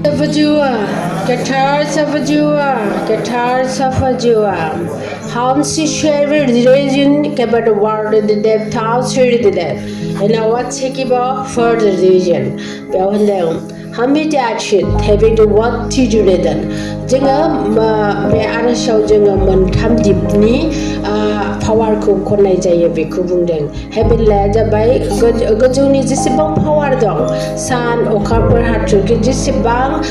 How she shared the region about the world in the depth, how she did that. And now what's he about further region? Hamid action having to what to do then. Jinga be ara show jinga montam dipni power ko konai jaya be kubungdeng. Having led by gajuni jisibang power dong. San o kapur hatu jisibang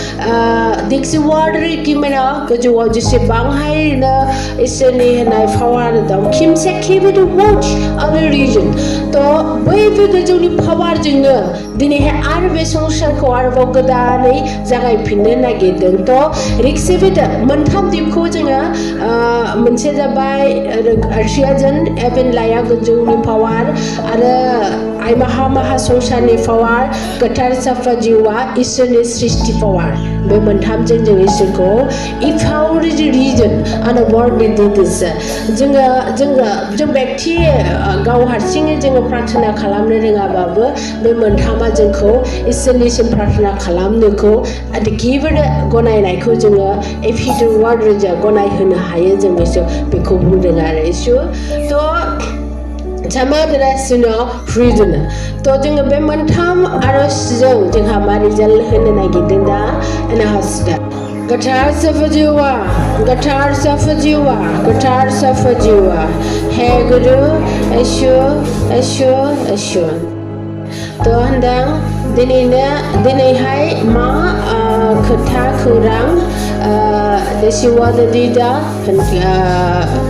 dixi water kimena gajuwa jisibang hai na iseni na power dong. Kim se keep to watch other region. To wave gajuni power jinga dini he arbe social ko arbo godanai jagai pinne nagideng to riksibida montam dipko jinga मोनसे जाबाय आर्शियाजन एबेन लाया गोजौनि power आरो आइ माहा संसारनि power गोथार साफा जिउआ इसोरनि सृष्टि पावार बे मोनथामजों जों इसोरखौ इफावरि रिजन आरो वर्ड दिस जों व्यक्ति गाव हारसिङै जों प्रार्थना खालामनो रोङाबाबो बे मोनथामा जोंखौ इसोरनिसिम प्रार्थना खालामनोखौ गिबोर गनायनायखौ जोङो एफिडर वर्ड रोजा गनाय होनो हायो जों बेखौ बुंदों आरो इसु तो जामाद्रासिनो फ्रिजन तो जोङो बे मोनथाम आर'जजों जोंहा मा रिजाल्ट होनो नागिरदों दा एनाहासदा गोथार साफा जिउआ हे गुरु एसु तो होनदों दिनैहाय मा खोथा खौरां देसिवा दिदा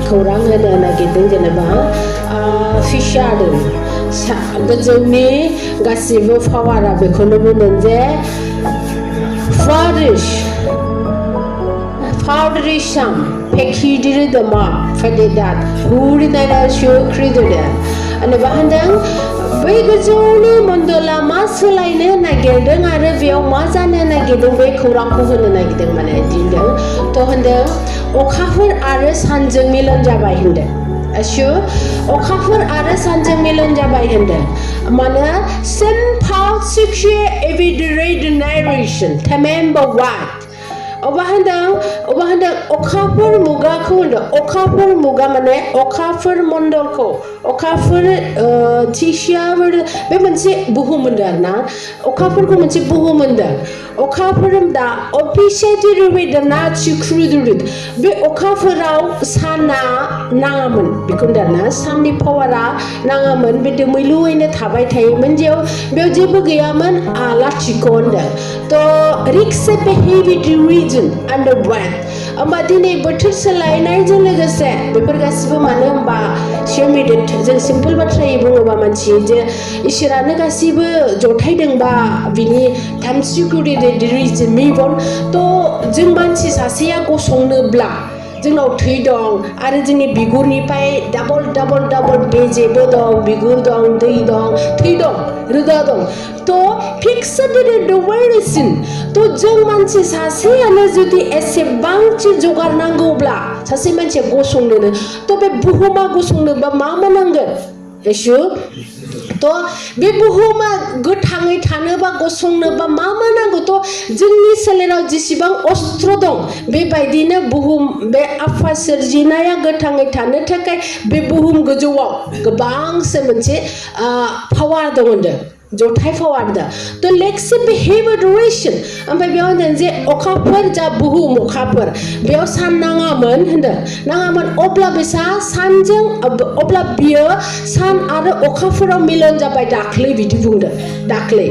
खौरां होनो नागिरदों जेनेबा फिसादों गोजौनि गासिबो पावारा बेखौनो बुंदों जे फावरिसाम पेखिदिरि दमा फेदेदात हुरिनाना शु क्रिदोदे अनेबा होनदों बै गोजौनि मण्डला मा सोलायनो नागिरदों आरो बेयाव मा जानो नागिरदों बे खौरांखौ होनो नागिरदों माने दिनदों तो होनदों अखाफोर आरो सानजों मिलन जाबाय होनदों आशु अखाफोर आरो सानजों मिलन जाबाय होनदों माने सिम्पल सिक्से एभिडेट नारेशन remember what अबा होनदों अखाफोर मुगाखौ होनदों अखाफोर मुगा माने अखाफोर मण्डलखौ अखाफोर थिसियाफोर बे मोनसे बुहुम होनदों आरोना अखाफोरखौ मोनसे बुहुम होनदों अखाफोर दा अफिसियेलि रुबिदों ना चिक्रुदुरिद बे अखाफोराव साना नाङामोन बेखौ होनदों आरोना साननि पावारा नाङामोन बे दोमैलुयैनो थाबाय थायोमोन बेयाव जेबो गैयामोन लाथिख' होनदों तो रिक्से बेहेभियर under what होमबा दिनै बोथोर सोलायनायजों लोगोसे बेफोर गासिबो मानो होमबा सेमिडेट जों सिम्पल बाथ्रायै बुङोबा मानसि जे इसोरानो गासिबो जथायदोंबा बिनि थामसिकुरिदेट रिजन मेबन तो जों मानसि सासेया गसंनोब्ला जोंनाव थै दं आरो जोंनि बिगुरनिफ्राय डाबल बेजेबो दं बिगुर दं दै दं थै दं रोदा दं तो फिक्सड वेरिसिन तो जों मानसि सासेयानो जुदि एसेबांथि जगार नांगौब्ला सासे मानसिया गसंनोनो तो बे बुहुमा गसंनोबा मा नांगोन येशु तो बे बुहुमा गोथाङै थानोबा गसंनोबा मा नांगौ तो जोंनि सोलेराव जेसेबां अस्त्र दं बेबायदिनो बुहुम बे आफा सोरजिनाया गोथाङै थानो थाखाय बे बुहुम गोजौआव गोबांसो मोनसे पावार दं होनदों जथाय पावार दा तो लेक्से बेहेभियरेशन ओमफ्राय बेयाव होनदों जे अखाफोर जा बुहुम अखाफोर बेयाव सान नाङामोन अब्ला बेसा सानजों अब्ला बियो सान आरो अखाफोराव मिलन जाबाय दाख्लै बिदि बुंदों दाख्लै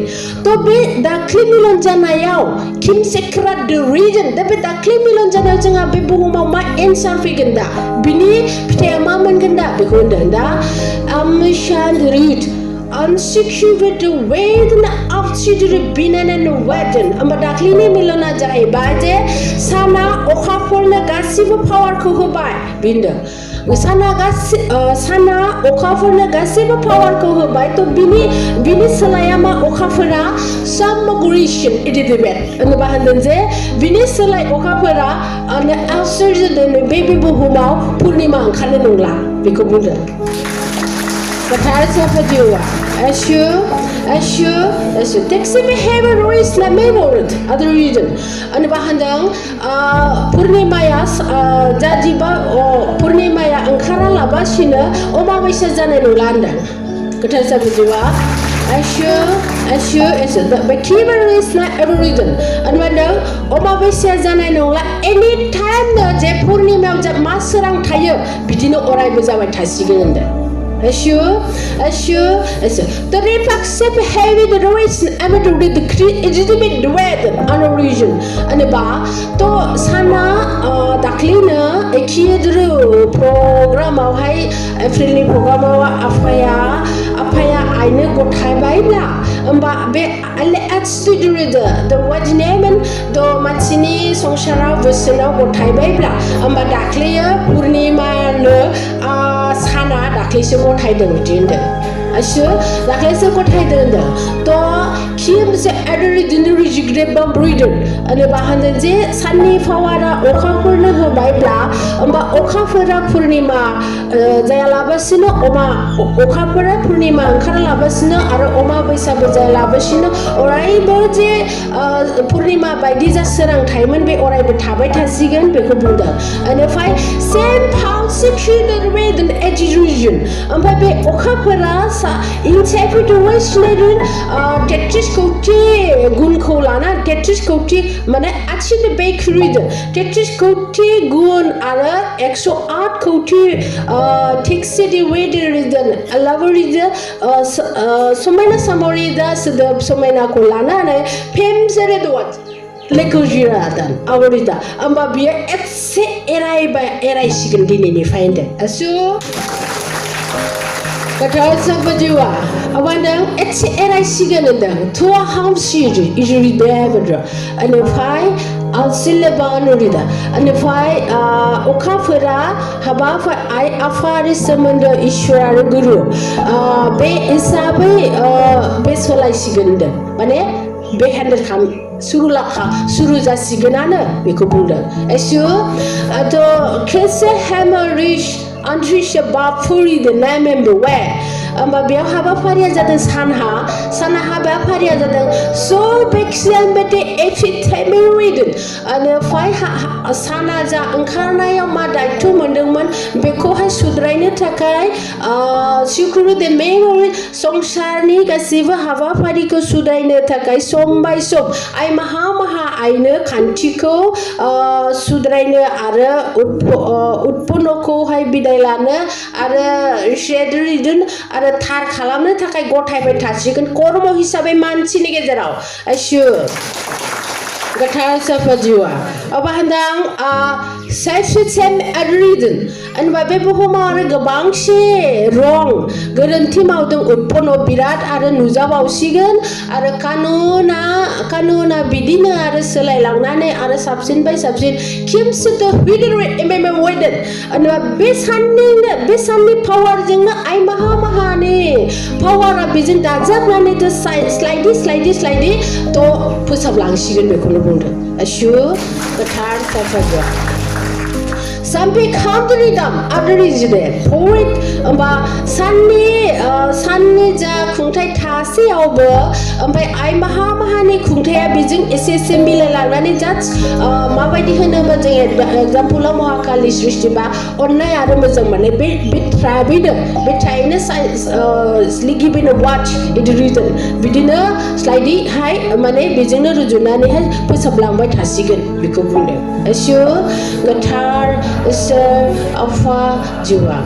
तो बे दाख्लै मिलन जानायाव किमसेक्रा द रिजन दा बे दाख्लै मिलन जानायाव जोंहा बे बुहुमाव मा एन्सार फैगोन दा बिनि फिथाइया मा मोनगोन दा बेखौ होनदों दा आमशान रिड unsecure वेदन आफसिदि बिनानन वेदन होमबा दाख्लैनि मिलना जाहैबाय जे साना अखाफोरनो गासिबो पावारखौ होबाय बिन्दों साना अखाफोरनो गासिबो पावारखौ होबाय तो बिनि सोलाया मा अखाफोरा सामग्रिशन इदिबेट होनबा होनदों जे बिनि सोलाय अखाफोरा आश्चर्यजों बे बुहुमाव पुर्णिमा ओंखारनो नंला बेखौ बुंदों गोथार साफा जिउआ taxi behavior is la memorad other reason and bahandang purnimaya jajiba purnimaya angkara labasina oma baisa janai nolanda kata sabiwa assure is the behavior is not every reason and when oma baisa janai nola any time the je purnimaya ja masrang thayo bidino oraibo jabai thasigen assure the reflexive behavior the race amateur the legitimate duet on a region and ba to sana daklina ekidru program hai friendly program afaya aine gothai baibla amba be alle attitude the what name the matsini songshara vesena gothai baibla amba dakliya purnima no sana daklise gothai dinda ashu daklise gothai dinda to kim se adri dinri jigre bam breeder ane bahane je sanni fawara okhaforno hobaibla amba okhafora purnima jayalabasino oma okhafora purnima angkaralabasino aro oma baisago jayalabasino oraibo je purnima baidi jasrang thaiman be oraibo thabai thasigen beko bunda ane fai same how secure with an edge region amba be okhafora sa interpretation tetris koti gun kholana tetris koti mane achile bakery tetris koti gun ara 108 koti thixidi weather reason alavari somaina samori da sadab somaina kolana ne femsere dot lekojira dan aurida amba biya etse erai sigen dinini find asu kata sabajiwa awandang etse erai sigen dan tua ham siji ijuri devadra and if I alsilebanurida and if I okafura habafa I afari samanda ishwara guru be isabe be solai sigen dan mane be handle kam suru jasigenana beko bunda asu ato kese hemorrhage Andrisha Bapuri the name member where amba biya haba faria jadan sana haba faria jadan so bexam bete epithemirid and fai sana ja angkarna ya ma daito mondongman beko hai sudraine thakai sikuru de memory songsarni gasiba haba fari ko sudraine thakai sombai som ai maha aine khantiko sudraine ara utponoko hai bidailana ara shedridun ara thar khalamno thakai gothaibai thasigen kormo hisabe manchini gezerao ashu gathar safajiwa abahandang self-system adridin and babe buhuma ara gabangse wrong garanti maudang utpono birat ara nujabausigen ara kanuna bidina ara selai langnane ara sabsin by sabsin kimse to hidden wedded and besanni power jengna ai maha ne power bijin dajaklane to slightly to pusablangshigen bekono bunda ashu gathar safajiwa sampai country dam adri jide poet amba sanni ja khungthai thasi awbo ampai ai maha ni khungthaya bijing esse mile lagnani just mabaidi honoba jeng example la mahakali srishti ba onnai aro mojang mane be travid be thaina sligi bin watch it reason bidina slightly high mane bijingna rujunani hai pusablambai thasigen biko bunde ashu gathar sir afa jiwa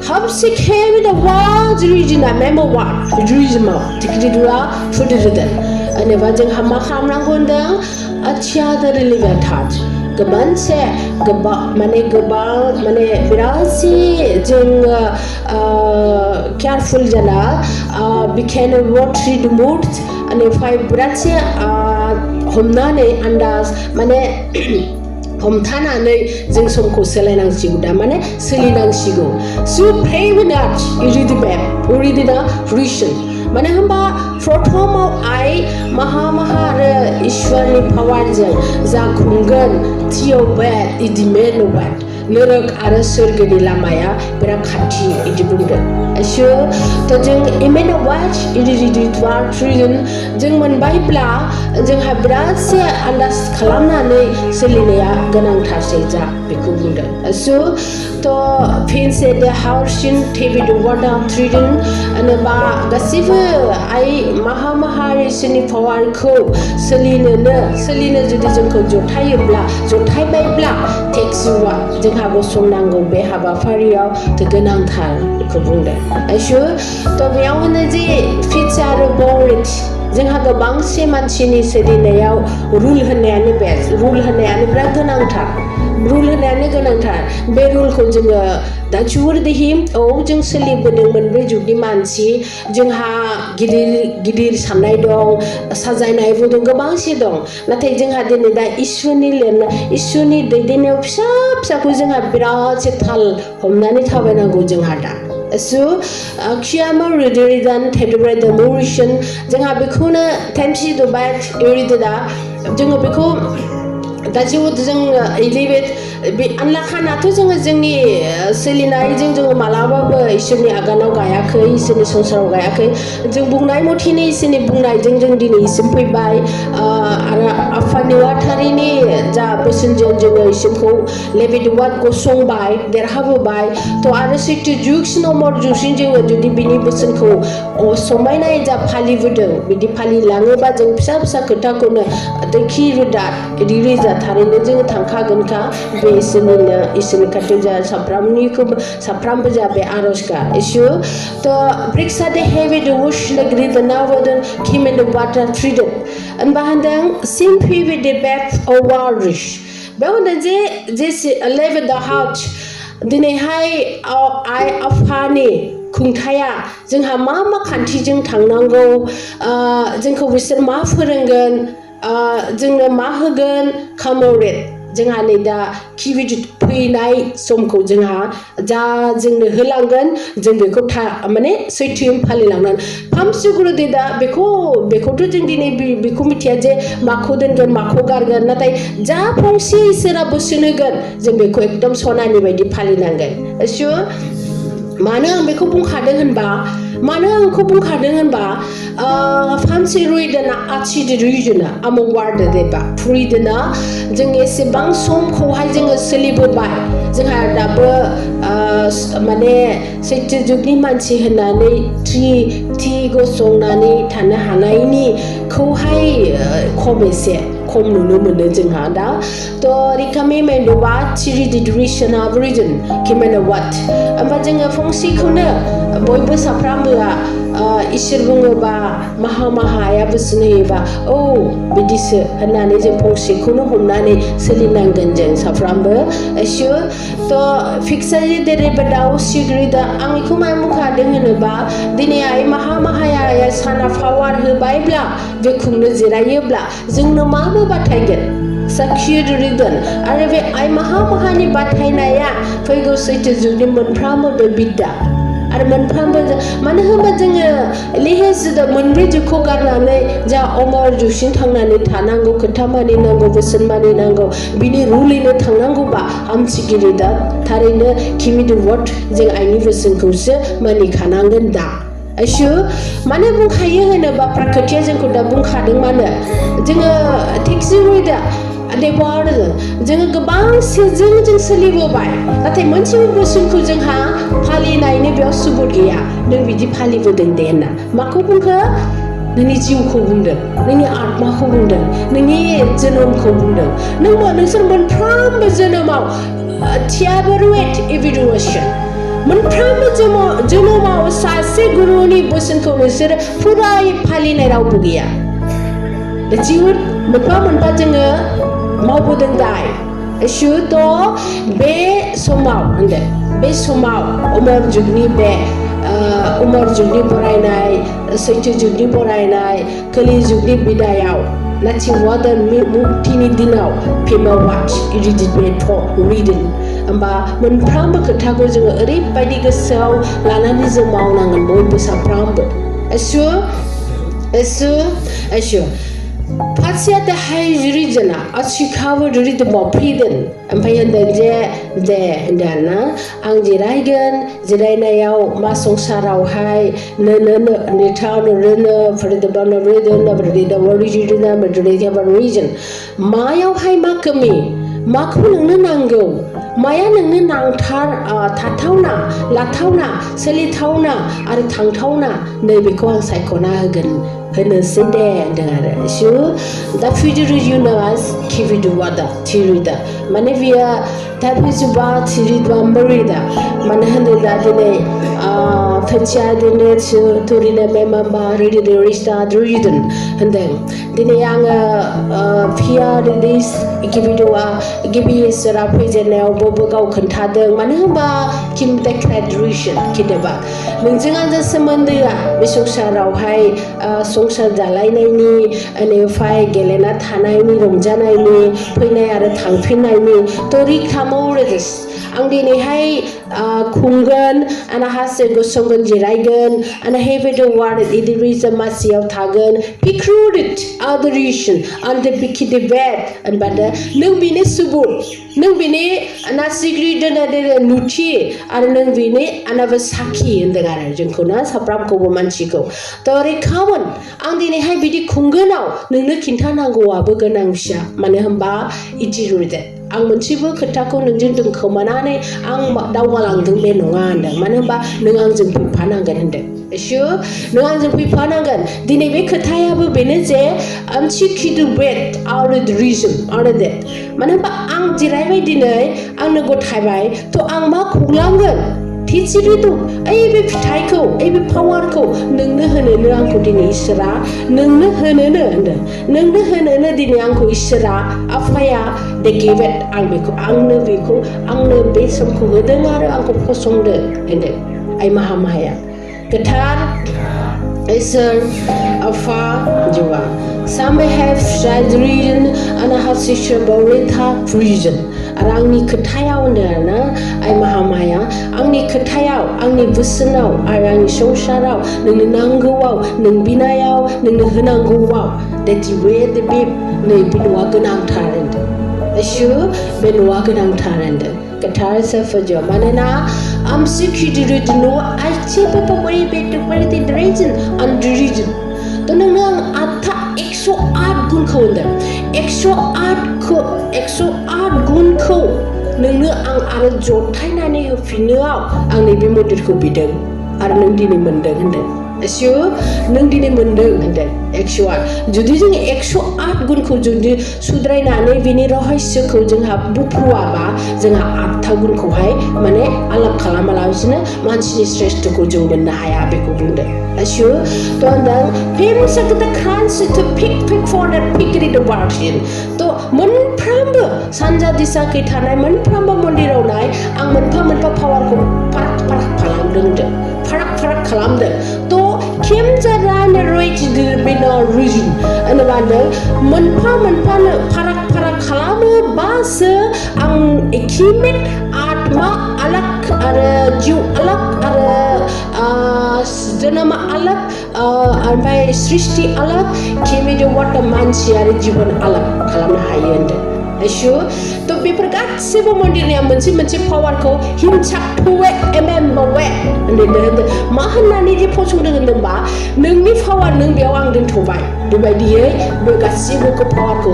हम सीखे में द वाज रीजन मेमो वाट रीजन मा तिकदिदुआ फुदिरदन अने बाजों हम खामनांगोंदों अच्छा द रिलेवेंट थाट गोबां से माने बिरासी जों केयरफुल जाना बिखेन वर्ड रीड मूड अने फाइव बिरासी हमनानै अंदाज माने हमथानानै जों समखौ सोलायनांसिगौ दा माने सोलिनांसिगौ सु प्रे विथ दैट इरिदिबेट उरिदिना रिशन माने होमबा प्रथमाव आइ माहा आरो ईश्वरनि पावारजों जा खुंगोन थियौ बेट इदिमेनो बेट नरक आरो सोरगोनि लामाया बिराद खाथि इदि बुंदों एसो तो जों इमेन वाच इदि ट्रिजन जों मोनबायब्ला जोंहा बिरादसे आन्दाज खालामनानै सोलिनाया गोनांथारसै जा बेखौ बुंदों एसो तो फिनसे दे हाउसिन टिभि द वार्डा ट्रिजन होनोबा गासिबो आइ माहारिसनि पावारखौ सोलिनो जुदि जोंखौ जथायबायब्ला टेक्सुआ जोंहा गसंनांगौ बे हाबाफारियाव गोनांथार बेखौ बुंदों एसो तो बेयाव होनो जे फिट्स आरो बरिट जोंहा गोबांसे मानसिनि सोलिनायाव रुल होनायानो बिराद गोनांथार बे रुलखौ जोङो दा चुरदिहि जों सोलिबोदोंमोन बे जुगनि मानसि जोंहा गिदिर साननाय दं साजायनायबो दं गोबांसे दं नाथाय जोंहा दिनै दा इसुरनि दैदेननायाव फिसाखौ जोंहा बिरादसे थाल हमनानै थाबायनांगौ जोंहा दा So, Kiyama Ridan, Tedra the Mauritian, Jangabikuna, Tenchi the Bat, Urida, Jungabiko, that's what Elevate, Anlakanato, Zungi, Selina, Jung Malaba, Isini Agano Gayaka, Isini Sonsor Gayaka, Jungbunai Motini, Isini Bunai, Jungdini, simply by Afaniwa Tarini, the passenger generation, Levit what goes song by, their have by, to other city Jukes no more Jushin, Judy Bini Busenko, or Somaina is a Palivudo, with the Pali Langaba, and Psapsa Kutakuna, the key that it is a Tarinajing Tankaganka. Isin Katuja Saprambaja be Aroska issue. The bricks are the heavy the whoosh like the Navadan came in the water treated. And behind them, simply with the back or warish. Behind this 11 the house, Dine high eye of honey. Kungtaya जोंहा मा खान्थिजों थांनांगौ जोंखौ बिसोर मा फोरोंगोन जोंनो मा होगोन कामरेट जोंहा नै दा किविड फैनाय समखौ जोंहा जा जोंनो होलांगोन जों बेखौ माने सैथोयै फालिलांनान फामसुगुरु दे दा बेखौथ' जों दिनै बेखौ मिथिया जे माखौ दोनगोन माखौ गारगोन नाथाय जा फंसे इसोरा बोसोन होगोन जों बेखौ एकदम सनानि बायदि फालिनांगोन एसो मानो आं बेखौ बुंखादों होनबा फामसे रुइदना आथिदि रुइजना आमो वार्ड देबा फुरिदना जों एसेबां समखौहाय जोङो सोलिबोबाय जोंहा दाबो माने सैथो जुगनि मानसि होननानै थि गसंनानै थानो हानायनिखौहाय खम नुनो मोनो जोंहा दा तो रिकामि मेन्दवा थिरि डिडुरेशना रिजन किमेना वाट ओमबा जोङो फंसेखौनो बयबो साफ्रामबोआ इसोर बुङोबा माहाया बोसोन होयोबा बिदिसो होननानै जों फंसेखौनो हमनानै सोलिनांगोन जों साफ्रामबो एसो तो फिक्सारि देरेबदाव सिग्रिदा आं इखौ मा मुखादों होनोबा दिनै आइ माहाया साना पावार होबायब्ला बे खुंनो जिरायोब्ला जोंनो मा बाथायगोन साखिर रिगोन आरो बे आइ माहानि बाथायनाया फैगौ सैथो जुगनि मोनफ्रामबो बे बिद्दा आरो मोनफ्रामबो मानो होनबा जोङो लेहेसुदा मोनब्रै जुगखौ गारनानै जा अमर जुगसिम थांनानै थानांगौ खोथा मानिनांगौ बोसोन मानिनांगौ बिनि रुलैनो थांनांगौबा हामसिगिरि दा थारैनो किमिद वाट जों आइनि बोसोनखौसो मानिखानांगोन दा एसु माने बुंखायो होनोबा प्रकृतिया जोंखौ दा बुंखादों मानो जोङो टेक्सिरुइदा देबार जोङो गोबां जों सोलिबोबाय नाथाय मोनसे बोसोनखौ जोंहा फालिनायनि बेयाव सुबुर गैया नों बिदि फालिबोदों दे होनना माखौ बुंखो नोंनि जिउखौ बुंदों नोंनि आत्माखौ बुंदों नोंनि जोनोमखौ बुंदों नोंसोर मोनफ्रोमबो जोनोमाव थियाबरुएट इभिडुएसन मोनफ्रोमबो जोनोमाव सासे गुरुनि बोसोनखौ नोंसोर फुरायै फालिनाय रावबो गैया जिउर मोनफा जोङो मावबोदों दाय एसु तो बे समाव अमर जुगनि बरायनाय सैथो जुगनि बरायनाय कलि जुगनि बिदायाव नाथि वादन मुक्तिनि दिनाव फेमाव वाच इरिडिमेट फर रिडन होमबा मोनफ्रोमबो खोथाखौ जोङो ओरैबायदि गोसोआव लानानै जों मावनांगोन बयबो साफ्रोमबो एसु फारसेया दा हाय जुरि जना आसिखाबो जुरि द मफ्रिदन ओमफ्राय होनदों जे दे होनदों ना आं जिरायगोन जिरायनायाव मा संसारावहाय निथानो फरिदबानो रिदन फरिदा वरिजिना मद्रिदा रिजन मायावहाय मा कमी माखौ नोंनो नांगौ माया नोंनो नांथार थाथावना लाथावना सोलिथावना आरो थांथावना नैबेखौ आं सायख'ना होगोन होनोसै दे होनदों आरो सु दा फिदिरु युनास किबिदुवादा थिरुदा माने बियो दा बिजुबा थिरुदा मरिदा माने होनदों दा दिनै फैथिया दिनै तुरिना मेमाबा रिदिदे रिस्टा द्रुइदन होनदों दिनै आङो फिया रिलिस किबिदुवा गिबि इसोरा फैजेननायाव बबो गाव खोन्थादों मानो होनबा किम डेक्लारेसन किदेबा नोंजों आंजों सोमोन्दोआ बे संसारावहाय संसार जालायनायनि बेनिफ्राय गेलेना थानायनि रंजानायनि फैनाय आरो थांफिननायनि तरिक थामौरेस आं दिनैहाय खुंगोन आंना हासे गसंगोन जिरायगोन आंना हेबेद वार्ड इदिरिजा मासियाव थागोन पिक्रुडिट आदरिशन आन्ते पिकिदेबेट होनबानो नों बिनि सुबुर नों बिनि नासिग्रि दोना नुथि आरो नों बिनि आनाबो साखि होनदों आरो जोंखौ ना साफ्रामखौबो मानसिखौ तरि खामोन आं दिनैहाय बिदि खुंगोनाव नोंनो खिन्थानांगौआबो गोनां फिसा मानो होनबा इदिरुदे आं मोनसेबो खोथाखौ नोंजों दोनखोमानानै आं दावगालांदों बे नङा होनदों मानो होनबा नों आंजों फैफानांगोन होनदों एसु नों आंजों फैफानांगोन दिनै बे खोथायाबो बेनो जे आमसिखिदु बेट आरो रिजन आरो दे मानो होनबा आं जिरायबाय दिनै आंनो गथायबाय थ' आं मा खुंलांगोन थिसिरिदु ओइ बे फिथाइखौ ओइ बे पावारखौ नोंनो होनोनो आंखौ दिनै इसोरा नोंनो होनोनो होनदों नोंनो होनोनो दिनै आंखौ इसोरा आफाया दे गिभेट आं बेखौ आंनो बे समखौ होदों आरो आंखौ फसंदों होनदों आइ माहाया गोथार इसोर आफा जिवा some may have tried reason and have sexual borita reason आरो आंनि खोथायाव होनदों ना आइ माहामाया आंनि खोथायाव आंनि बोसोनाव आरो आंनि संसाराव नोंनो नांगौआव नों बिनायाव नोंनो होनांगौआव that you wear the bib नै बे न'आ गोनांथार होनदों एसु बे न'आ गोनांथार होनदों गोथार साफाजों मानोना आमसि खिदिरु न'आ आइचे paper way better way the reason and the reason तो नोंनो आं आथा 108 गुनखौ होनदों 108 गुनखौ नोंनो आं आरो जथायनानै होफिनोआव आं नैबे मन्दिरखौ बिदों आरो नों दिनै मोनदों होनदों एसु नों दिनै मोनदों होनदों 108 जुदि जों 108 गुनखौ जुदि सुद्रायनानै बिनि रहस्यखौ जोंहा बुफ्रुवाबा जोंहा 8 गुनखौहाय माने आलाप खालामालासिनो मानसिनि श्रेष्ठखौ जों मोननो हाया बेखौ बुंदों एसु तो होनदों फेमसा खोथा क्रान्स टु पिक फर दा पिकरि द वार्डसिन तो मोनफ्रोमबो सानजा दिसाखै थानाय मोनफ्रोमबो मन्दिराव नाय आं मोनफा पावारखौ फाराग खालामदों होनदों फाराग खालामदों तो केम जारानो रैट बेनो रिजन होनोबानो मोनफा फाराग खालामोबासो आं एकिमेट आत्मा अलग आरो जिउ अलग आरो जोनोम अलग ओमफ्राय सृष्टि अलग केमिदो वाटा मानसि आरो जिबन अलग खालामनो हायो होनदों एसु तो बेफोर गासैबो मन्दिरनिया मोनसे पावारखौ हिंसाखौवे एमएमवे होनदों मा होननानै जे फसंदों होनदोंबा नोंनि पावार नों बेयाव आं दोनथ'बाय बेबायदियै बे गासैबो पावारखौ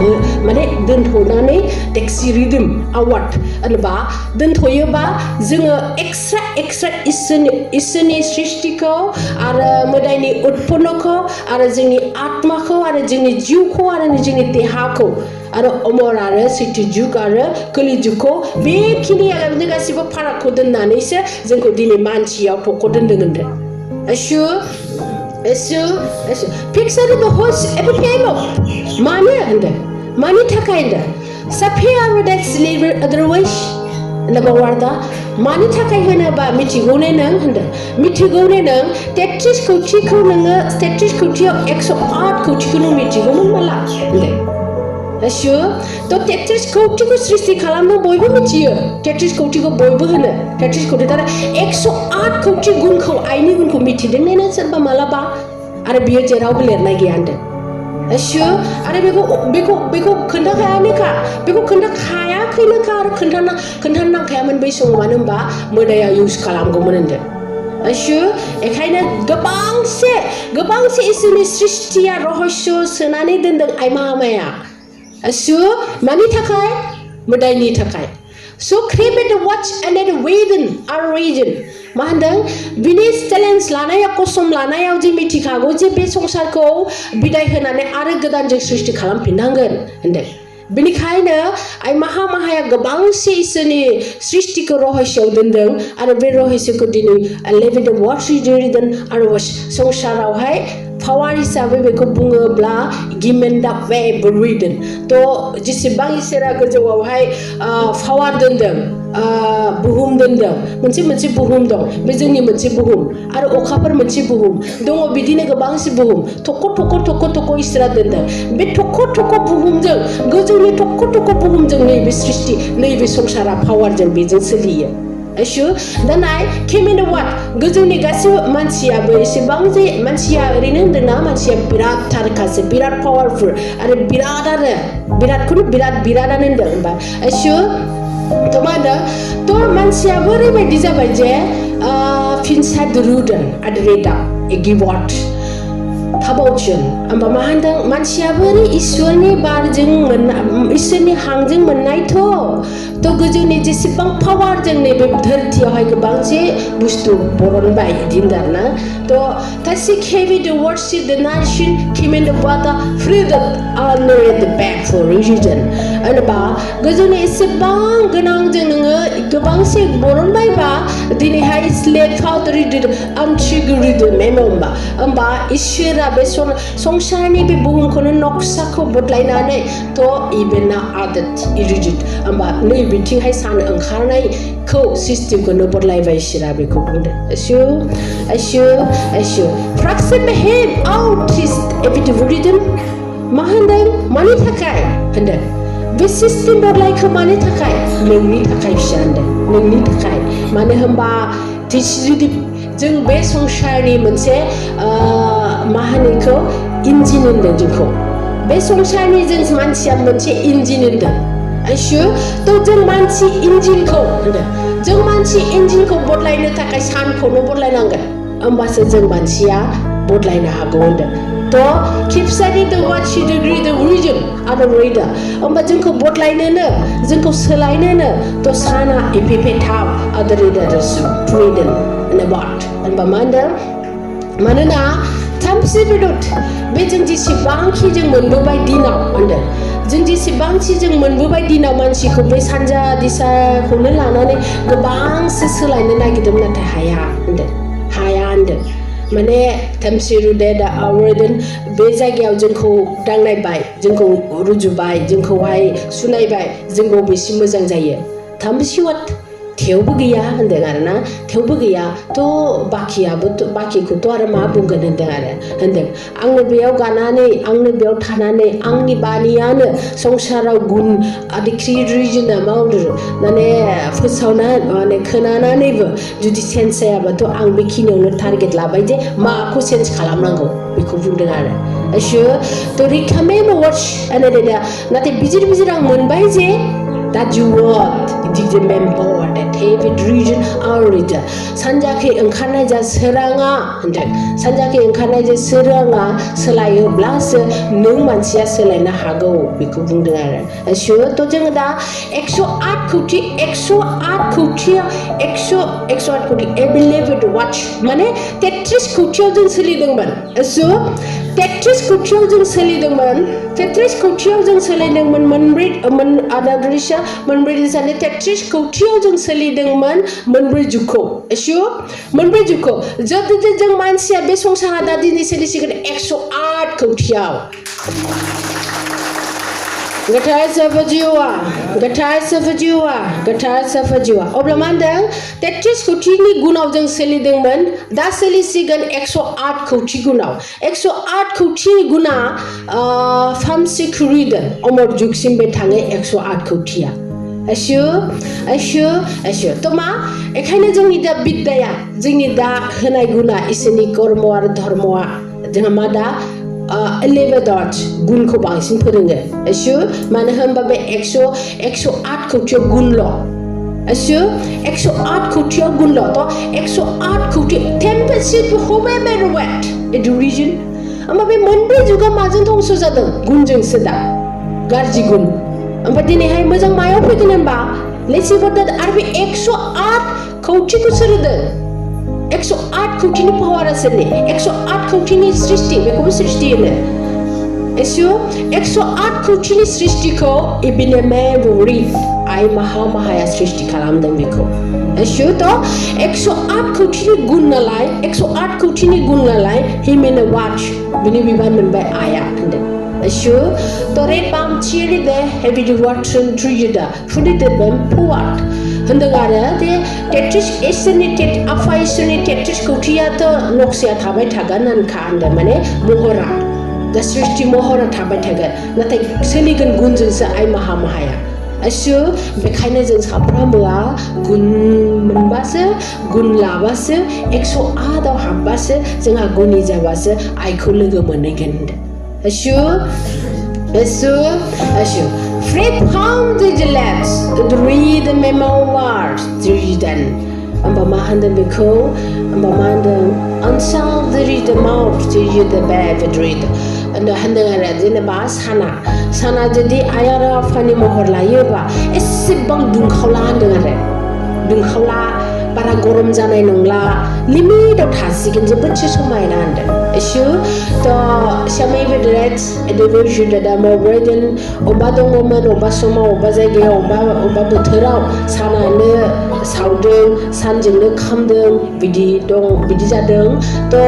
माने दोनथ'नानै टेक्सि रिदम आवार्ड होनोबा दोनथ'योबा जोङो एक्सट्रा इसोरनि सृष्टिखौ आरो मोदायनि उत्पन्नखौ आरो जोंनि आत्माखौ आरो जोंनि जिउखौ आरो जोंनि देहाखौ आरो अमर आरो सैथो जुग आरो गोरलै जुगखौ बेखिनि जों गासिबो फारागखौ दोननानैसो जोंखौ दिनै मानसियाव थख' दोनदों होनदों एसु पिक्सार द होस एपिफेनो मानो होनदों मानि थाखाय होनदों साफे आरो दैट स्लीवर अदरवाइज नबावारदा मानि थाखाय होनोबा मिथिगौ ने नों होनदों मिथिगौ ने नों 33 कौटिखौ नोङो 33 कौटियाव 108 कौटिखौ नों मिथिगौमोन माला होनदों एसु तो 33 कौटिखौ सृष्टि खालामदों बयबो मिथियो 33 कौटिखौ बयबो होनो 33 कौटि तारा 108 कौटि गुनखौ आइनि गुनखौ मिथिदों ने नों सोरबा मालाबा आरो बियो जेरावबो लिरनाय गैया होनदों Asyo आरो बेखौ खोन्थाखायानोखा बेखौ खोन्थाखायाखैनोखा आरो खोन्थानांखायामोन बै समाव मानो होनबा मोदाया इउज खालामगौमोन होनदों asyo एखायनो गोबांसे इसोरनि सृष्टिया रहस्य सोनानै दोनदों आइमा asyo मानि थाखाय मोदायनि थाखाय so create the watch and the within our region मा होनदों बिनि चेलेन्ज लानाया कसम लानायाव जों मिथिखागौ जे बे संसारखौ बिदाय होनानै आरो गोदान जों सृष्टि खालामफिननांगोन होनदों बेनिखायनो आइ माहाया गोबांसे इसोरनि सृष्टिखौ रहस्यआव दोनदों आरो बे रहस्यखौ दिनै live in the watch reason आरो संसारावहाय पावार हिसाबै बेखौ बुङोब्ला गिमेन दा वे रिदन थ' जेसेबां इसोरा गोजौआवहाय पावार दोनदों बुहुम दोनदों मोनसे बुहुम दं बे जोंनि मोनसे बुहुम आरो अखाफोर मोनसे बुहुम दङ बिदिनो गोबांसे बुहुम थख' इसोरा दोनदों बे थख' बुहुमजों गोजौनि थख' बुहुमजों नैबे सृष्टि नैबे संसारा पावारजों बेजों सोलियो asyo दानाय came in the what गोजौनि गासिबो मानसियाबो एसेबां जे मानसिया ओरैनो होनदोंना मानसिया बिराद थारखासो बिराद पावारफुल आरो बिरादानो होनदों होनबा asyo थ' मा होनदों थ' मानसियाबो ओरैबायदि जाबाय जे फिनसा दुरुदन आद्रेदा एगिवट थाबावचन होमबा मा होनदों मानसियाबो इसोरनि बारजों इसोरनि हांजों मोननायथ' गोजौनि जेसेबां पावार जों नैबे धरथियावहाय गोबां जे बुस्थु बरनबाय बिदि होनदों आरोना थ' तासि केबि द वर्डशिप द नाशन केम in the water freedom R at the bake four reason होनबा गोजौनि एसेबां गोनां जों नोङो गोबांसे बरनबायबा दिनैहाय स्लेटआव रिदन आमथिगुरिदो होमबा इसोरा बे संसारनि बे बुहुमखौनो नक्साखौ बदलायनानै थ' इबेना आदत इरिजिट होमबा नै बिथिंहाय सान ओंखारनायखौ सिस्टेमखौनो बदलायबाय इसोरा बेखौ बुंदों asyo फ्राक्सिम हेम आउट इज एबिटिभुरिदन मा होनदों मानि थाखाय होनदों बे सिस्टेम बदलायखौ मानि थाखाय नोंनि थाखाय फिसा होनदों नोंनि थाखाय मानो होनबा जुदि जों बे संसारनि मोनसे मा होनो बेखौ इन्जिन होनदों जोंखौ बे संसारनि जों मानसिया मोनसे इन्जिन होनदों asyo थ' जों मानसि इन्जिनखौ बदलायनो थाखाय सानखौनो बदलायनांगोन होमबासो जों मानसिया बदलायनो हागौ होनदों थ' खेबसारि द वाटसि द ग्रि द रिजन आरो रेदा होमबा जोंखौ बदलायनोनो जोंखौ सोलायनोनो थ' साना एफेफे थाब आरो रेदा द सुप्रिडन होनबा मा होनदों मानोना थामसि बिदुत बे जों जेसेबांखि जों मोनबोबाय दिनाव होनदों जों जेसेबांखि जों मोनबोबाय दिनाव मानसिखौ बे सानजा दिसाखौनो लानानै गोबांसो सोलायनो नागिरदों नाथाय हाया होनदों माने थामसि रुदे दा आवरदन बे जायगायाव जोंखौ दांनायबाय जोंखौ रुजुबाय जोंखौहाय सुनायबाय जों बबेसिम मोजां जायो थामसि वाट थेवबो गैया होनदों आरोना थेवबो गैया थ' बाखिखौथ' आरो मा बुंगोन होनदों आंनो बेयाव गानानै आंनो बेयाव थानानै आंनि बानियानो संसाराव गुन आदिख्रि रिजोना मावदों माने फोसावना माने खोनानानैबो जुदि सेन्स जायाबाथ' आं बेखिनियावनो टारगेट लाबाय जे माखौ सेन्स खालामनांगौ बेखौ बुंदों आरो asyo थ' रिकामे वाच नाथाय बिजिर आं मोनबाय जे that you want did remember that David region already सानजाखै ओंखारनाय जा सोराङा होनदों सानजाखै ओंखारनाय जा सोराङा सोलायोब्लासो नों मानसिया सोलायनो हागौ बेखौ बुंदों आरो asyo थ' जोङो दा 108 कौटि एभेलेबल वाच माने 33 कौटियाव जों सोलिदोंमोन asyo 33 कौटियाव जों सोलिदोंमोन मोनब्रै दिसानि 33 कौटियाव जों सोलिदोंमोन मोनब्रै जुगखौ asyo मोनब्रै जुगखौ जुदि जों मानसिया बे संसारा दा दिनै सोलिसिगोन 108 कौटियाव गथाय सफजिवा अब्ला मा होनदों 33 कौटिनि गुनाव जों सोलिदोंमोन दा सोलिसिगोन 108 कौटि गुनाव 108 कौटिनि गुना फामसि खुरिदों अमर जुगसिम बे थाङो 108 कौटिया asyo थ' मा एखायनो जोंनि दा बिद्दाया जोंनि दा होनाय गुना इसोरनि कर्म आरो धर्मआ जोंहा मा दा 11 गुणखौ बांसिन फोरोङो एसु मानो होनबा बे 108 खौथियाव गुणल' एसु 108 खौथियाव गुणल' तो 108 खौथि 10% होबे मेरे वेट इट रिजन ओमफ्राय बे मोनब्रै जुगा माजों दंस जादों गुणजोंसो दा गाज्रि गुण ओमफ्राय दिनैहाय मोजां मायाव फैगोन होनबा लेट्स सी व्हाट आरो बे 108 खौथिखौ सोर होदों 108 खौथिनि पावारा सोरनि 108 खौथिनि सृष्टि बेखौबो सृष्टि होनो एसु 108 खौथिनि सृष्टिखौ इबिनेमे बुरि आइ माहाया सृष्टि खालामदों बेखौ एसु तो 108 खौथिनि गुण नालाय 108 खौथिनि गुण नालाय हि मेन वाच बिनि बिबान मोनबाय आया होनदों एसु तो रेड पाम चिरि दे हेभि दि वाटसन ट्रिदा फुडिद बेम पुवाट होनदों आरो दे 33 इसोरनि आफा इसोरनि 33 खौथियाथ' नक्साया थाबाय थागोन होनखा होनदों माने महरा दा सृष्टि महरा थाबाय थागोन नाथाय सोलिगोन गुणजोंसो आइ माहाया एसु बेखायनो जों साफ्रोमबोआ गुण मोनबासो गुण लाबासो 108 आव हाबबासो जोंहा गुणी जाबासो आइखौ लोगो मोनहैगोन होनदों एसु Fred found the labs to read the memo words then. Amba ma handle beko, amba ma handle unsolved the read the mouth to read the bad read. And the handle in the bas sana jadi ayara fani mohor layo ba. Esibang dung khawla handle dung khawla para gorom janai nongla limit of hasikin jebut समायना होनदों एसु तो सामै बेदरेट A division दा मब्रेदन अबा दङमोन अबा समाव अबा जायगायाव अबा बोथोराव सानानो सावदों सानजोंनो खामदों बिदि जादों तो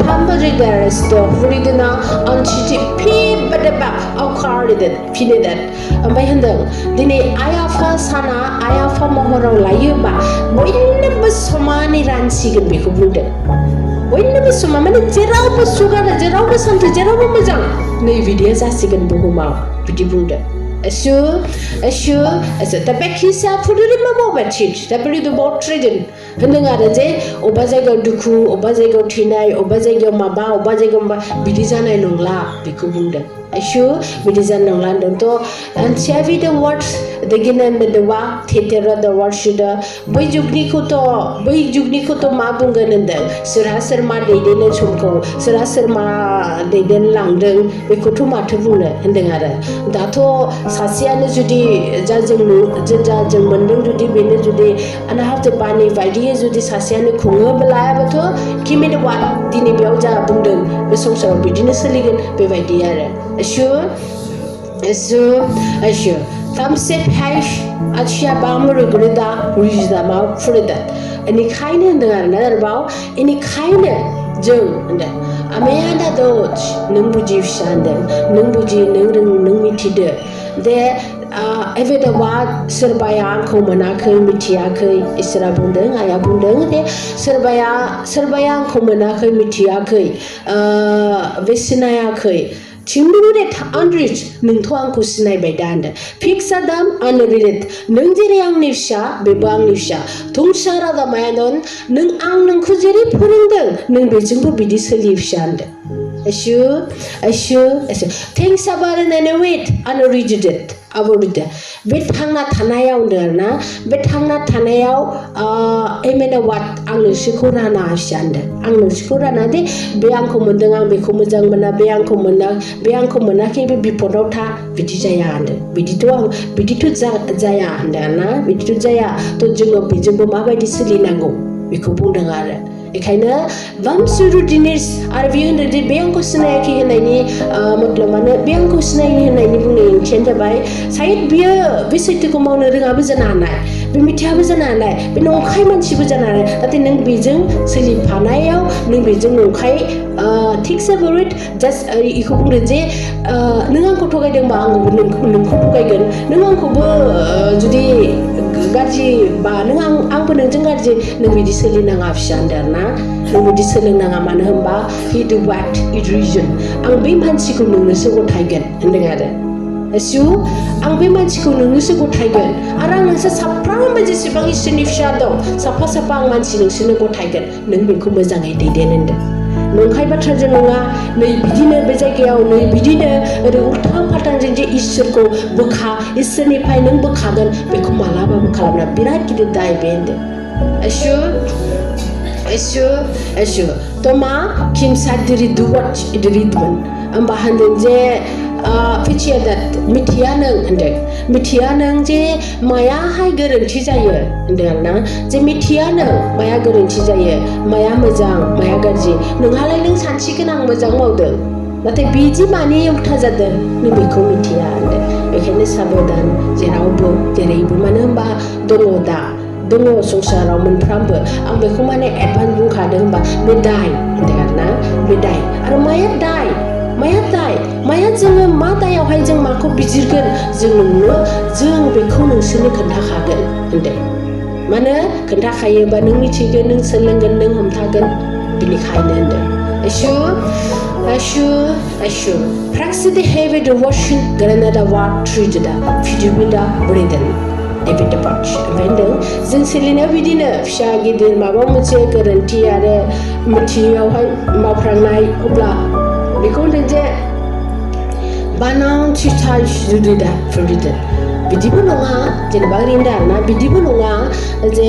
फामबरि दारेस तो फुरिदना अनसिटि फिबदबा आउखारिदन फिनेदन ओमफ्राय होनदों दिनै आइ आफा साना आइ आफा महराव लायोबा बयनोबो समानै रानसिगोन बेखौ बुंदों बयनोबो समान माने जेरावबो सुगानो जेरावबो सान्थि जेरावबो मोजां नै बिदिया जासिगोन बुहुमाव बिदि बुंदों एसु दा बेखिसा फुदुरिमा मावबाथिट दा बिदि बाथ्रादों होनदों आरो जे अबा जायगायाव दुखु अबा जायगायाव थैनाय अबा जायगायाव माबा अबा जायगायाव माबा बिदि जानाय नंला बेखौ बुंदों एसु बिदि जानाय नंला होनदों तो and every the words beginning with the wa theater the words दा बै जुगनिखौथ' मा बुंगोन होनदों सोरहा सोर मा दैदेननो समखौ सोरहा सोर मा दैदेनलांदों बेखौथ' माथो बुंनो होनदों आरो दाथ' सासेयानो जुदि जों मोनदों जुदि बेनो जुदि अनाहाथ बानि बायदियै जुदि सासेयानो खुङोब्लाबोथ' किमेन वा दिनै बेयाव जा बुंदों बे संसाराव बिदिनो सोलिगोन बेबायदि आरो एसु Tamse pesh atsya bamur grida rizda ma frida enikhaine होनदों आरोना आरोबाव enikhaine जों होनदों आमेयादा दोच नों बुजि फिसा होनदों नों बुजि नों रों नों मिथिदो दे एबेदावा सोरबाया आंखौ मोनाखै मिथियाखै इसोरा बुंदों आया बुंदों दे सोरबाया आंखौ मोनाखै मिथियाखै बे सिनायाखै Chimbude unreached nungto angko sinaibai da होनदों fix adam unrelated नों जेरै आंनि फिसा बेबो आंनि फिसा थुंसारा दा मायादन नों आं नोंखौ जेरै फोरोंदों नों बेजोंबो बिदि सोलियो फिसा होनदों एसु things about an wait unrelated आबोरदो बे थांना थानायाव होनदों आरोना बे थांना थानायाव एमेना वाट आं नोंसोरखौ राना फिसा होनदों आं नोंसोरखौ राना दे बे आंखौ मोनदों आं बेखौ मोजां मोना बे आंखौ मोनाखै बे बिपदाव था बिदि जाया होनदों बिदिथ' जाया होनदों ना बिदिथ' जाया थ' जोङो बेजोंबो माबायदि सोलिनांगौ बेखौ बुंदों आरो बेखायनो बामसुरु दिनेश आरो बे होनदों दे बे आंखौ सिनायाखै होननायनि मतलबानो बे आंखौ सिनायनो होननायनि बुंनाय ओंथियानो जाबाय सायद बियो बे सैथोखौ मावनो रोङाबो जानो हानाय बे मिथियाबो जानो हानाय बे नंखाय मानसिबो जानो हानाय नाथाय नों बेजों सोलिफानायाव नों बेजों नंखाय थिगसे बरिट जास्ट इखौ बुंदों जे नों आंखौ थगायदोंबा आंबो नोंखौ थगायगोन नों आंखौबो जुदि गाज्रि बा नों आंबो नोंजों गाज्रि नों बिदि सोलिनाङा फिसा होनदों आरोना नों बिदि सोलोंनाङा मानो होनबा हि डु वाट इट रिजन आं बे मानसिखौ नोंनोसो गथायगोन होनदों आरो एसु आं बे मानसिखौ नोंनोसो गथायगोन आरो आं नोंसोर साफ्रोमबो जेसेबां इसोरनि फिसा दं साफा आं मानसि नोंसोरनो गथायगोन नों बेखौ मोजाङै दैदेन होनदों नंखाय बाथ्राजों नङा नै बिदिनो बे जायगायाव नै बिदिनो ओरै उल्थां फाल्थांजों जे इसोरखौ इसोरनिफ्राय नों बोखागोन बेखौ मालाबाबो खालामना बिराद गिदिर दाय बे होनदों Eshu Toma kimsa diri duwat diridman amba handeng je ficia dat mitia nang handeng mitia nang je maya hai goronti jayo handeng na je mitia nang maya goronti jayo maya mojang maya garji nोंहालाय नों सानसि गोनां मोजां मावदों नाथाय बिदि मानि उल्था जादों नों बेखौ मिथिया होनदों बेखायनो साबधान जेरावबो जेरैबो मानो होनबा दङ संसाराव मोनफ्रामबो आं बेखौ माने एडभान्स बुंखादों होनबा बे दाय होनदों आरोना बे दाय आरो माया जोङो मा दायावहाय जों माखौ बिजिरगोन जों बेखौ नोंसोरनो खोन्थाखागोन होनदों मानो खोन्थाखायोबा नों मिथिगोन नों सोलोंगोन नों हमथागोन बिनिखायनो होनदों Eshu Praxide heve de washin granada wat trijda fidubida breden David Dapach vending जों सोलिनायाव बिदिनो फिसा गिदिर माबा मोनसे गोरोन्थि आरो मिथियावहाय मावफ्रांनाय अब्ला बेखौ होनदों जे बानां थिथाय जुदिदा फुरिदों बिदिबो नङा जेनेबा ओरैनो आरोना बिदिबो नङा जे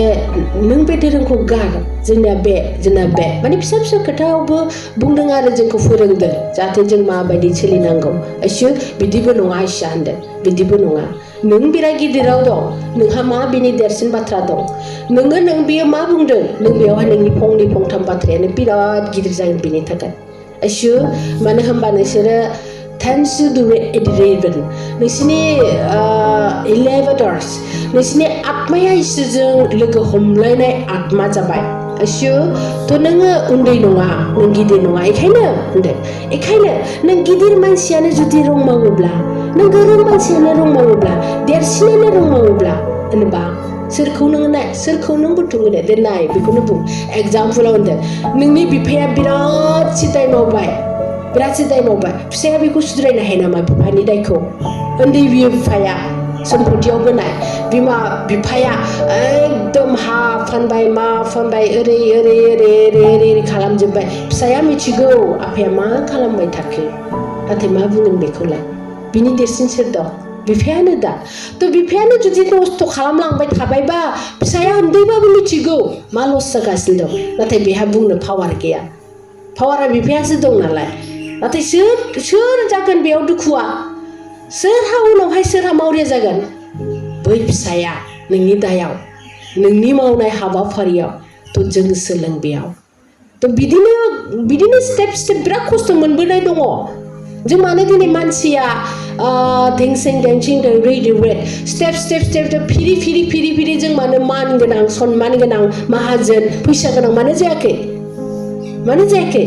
नों बे धोरोमखौ गार जोंना बे माने फिसा खोथायावबो बुंदों आरो जोंखौ फोरोंदों जाहाथे जों माबायदि सोलिनांगौ एसे बिदिबो नङा इसा होनदों बिदिबो नङा नों बिराद गिदिराव दं नोंहा मा बिनि देरसिन बाथ्रा दं नों बियो मा बुंदों नों बेयावहाय नोंनि फंनै फंथाम बाथ्रायानो बिराद गिदिर जागोन बिनि थाखाय एसे मानो होनबा नोंसोरो Thanks to the Ediraven. Nisiनि 11 hours. Nisiनि आत्माया इसोरजों लोगो हमलायनाय आत्मा जाबाय. एसु थ' नोङो उन्दै नङा नों गिदिर नङा एखायनो होनदों एखायनो नों गिदिर मानसियानो जुदि रं मावोब्ला नों गोरों मानसियानो रं मावोब्ला देरसिनानो रं मावोब्ला होनबा सोरखौ नों बुथुमगोन दे नाय बेखौनो बुं एग्जामपोलाव होनदों नोंनि बिफाया बिराद सिदाय मावबाय फिसाया बेखौ सुद्रायनो हायो नामा बिफानि दायखौ उन्दै बिफाया सम्पथियाव बोनाय बिफाया एकदम हा फानबाय मा फानबाय ओरै खालामजोब्बाय फिसाया मिथिगौ आफाया मा खालामबाय थाखो नाथाय मा बुंगोन बेखौलाय बिनि देरसिन सोर दं बिफायानो दा थ' बिफायानो जुदि नस्थ' खालामलांबाय थाबायबा फिसाया उन्दैबाबो मिथिगौ मा लस जागासिनो दं नाथाय बेहा बुंनो पावार गैया पावारा बिफायासो दं नालाय नाथाय सोर जागोन बेयाव दुखुआ सोरहा मावरिया जागोन बै फिसाया नोंनि दायाव नोंनि मावनाय हाबाफारियाव थ' जों सोलों बेयाव थ' बिदिनो स्टेप बिराद खस्थ' मोनबोनाय दङ जों मानो दिनै मानसिया टेंसें रेड स्टेप फिरि जों मानो मान गोनां सन्मान गोनां माहाजोन फैसा गोनां मानो जायाखै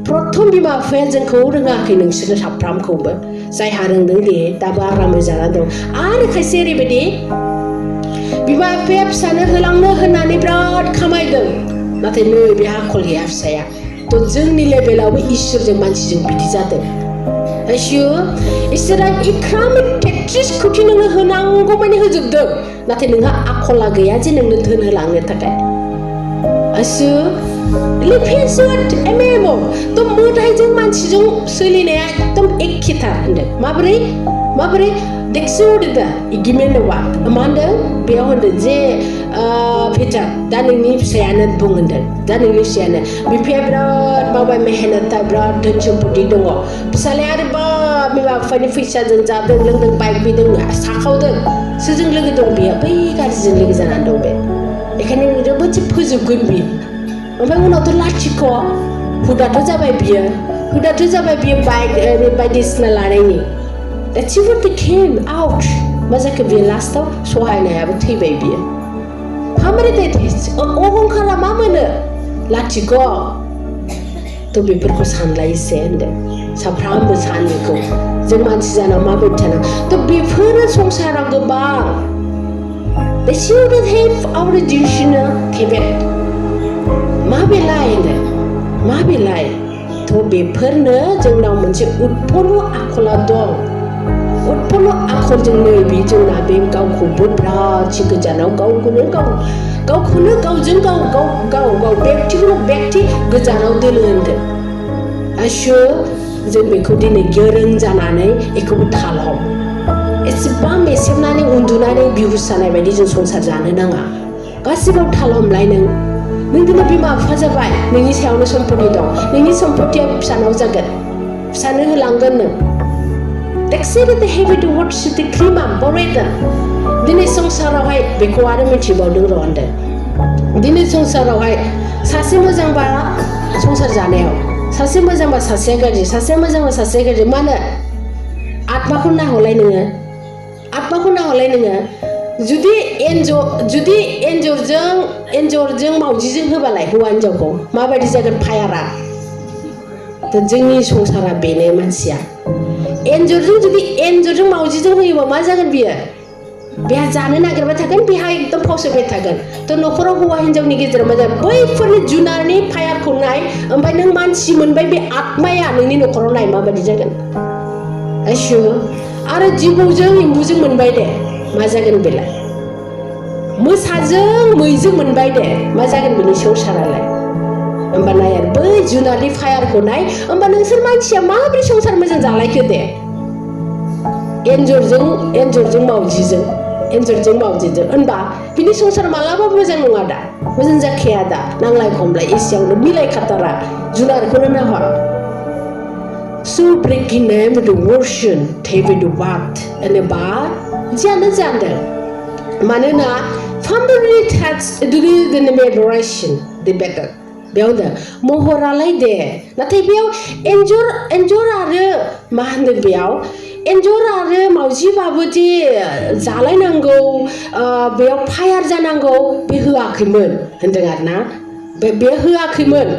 प्रथम बिमा बिफाया जोंखौ रोङाखै नोंसोरनो साफ्रामखौबो जायहा रोंदों दे दाबो आरामै जाना दं आरो खायसे ओरैबायदि बिमा बिफाया फिसानो होलांनो होननानै बिराद खामायदों नाथाय नै बेहा आखल गैया फिसाया थ' जोंनि लेभेलावबो इसोरजों मानसिजों बिदि जादों इसोरा इक्रामिक 33 कोटि नोंनो होनांगौ माने होजोबदों नाथाय नोंहा आखला गैया जे नोंनो धोन होलांनो थाखाय थ' मोदायजों मानसिजों सोलिनाया एकदम एखेथार होनदों माबोरै देखसो होदों दा इगिमेनवा मा होनदों बेयाव होनदों जे फेटार दा नोंनि फिसायानो बुं होनदों दा नोंनि फिसायानो बिफाया बिराद मावबाय मेहनता बिराद धोन सम्पति दङ फिसालाया आरोबाव बिमा बिफानि फैसाजों जादों लोंदों बाइक बिदों साखावदों सोरजों लोगो दं बेयो बै गाज्रिजों लोगो जानानै दं बे बेखायनो ओरैबायदि फोजोबगोन बियो ओमफ्राय उनावथ' लाथिख' हुदाथ' जाबाय बियो बाइक बायदिसिना लानायनि That's what they came out मा जाखो बियो लास्टाव सहायनायाबो थैबाय बियो माबोरै अहंखारा मा मोनो लाथिख' थ' बेफोरखौ सानलायसे होनदों साफ्रामबो सानैखौ जों मानसि जानायाव माबायदि थानांगौ थ' बेफोरो संसाराव गोबां They shouldn't have our traditional Tibet माबेलाय थ' बेफोरनो जोंनाव मोनसे उत्पन्न आखला दं उत्पन्न आखलजों नै बे जोंना बे गावखौबो बिराद गोजानाव गावखौनो गावजों गाव बेक्ति गोजानाव दोनो होनदों आशु जों बेखौ दिनै गोरों जानानै बेखौबो थाल हम एसेबां मेसेबनानै उन्दुनानै बिहुस जानाय बायदि जों संसार जानो नाङा गासिबो थाल हमलाय नों दिनै बिमा बिफा जाबाय नोंनि सायावनो सम्पति दं नोंनि सम्पतिया फिसानाव जागोन फिसानो होलांगोन नों Exceed the heavy to watch the crima boreda. Dine संसारावहाय बेखौ आरो मिथिबावदों र' होनदों दिनै संसारावहाय सासे मोजां बा संसार जानायाव सासे मोजां बा सासेया गाज्रि सासे मोजां बा सासेया गाज्रि मानो आत्माखौ नाहरलाय नोङो जुदि एन्जरजों मावजिजों होबालाय हौवा हिनजावखौ माबायदि जागोन फायारा जोंनि संसारा बेनो मानसिया एन्जरजों मावजिजों होयोबा मा जागोन बियो बेहा जानो नागिरबाय थागोन बेहा एकदम फावसयबाय थागोन थ' न'खराव हौवा हिनजावनि गेजेराव मा जागोन बैफोरनि जुनारनि फायारखौ नाय ओमफ्राय नों मानसि मोनबाय बे आत्माया नोंनि न'खराव नाय माबायदि जागोन आशु आरो जिबौजों एम्बुजों मोनबाय दे मा जागोन बेलाय मोसाजों मैजों मोनबाय दे मा जागोन बेनि संसारालाय होमबा नाय आरो बै जुनारनि फायारखौ नाय होमबा नोंसोर मानसिया माबोरै संसार मोजां जालायखो दे एन्जरजों मावजिजों होनबा बिनि संसार मालाबाबो मोजां नङा दा मोजां जाखाया दा नांलाय खमलाय एसेयावनो मिलायखाथारा जुनारखौनो नाहर So breaking them with the version David what होनोबा जियानो जादों मानोना family tax the adoration the better बेयाव दा महरालाय दे नाथाय बेयाव एन्जर आरो मा होनो एन्जर आरो मावजिबाबो जे जालायनांगौ बेयाव फायार जानांगौ बे होआखैमोन होनदों आरोना बे होआखैमोन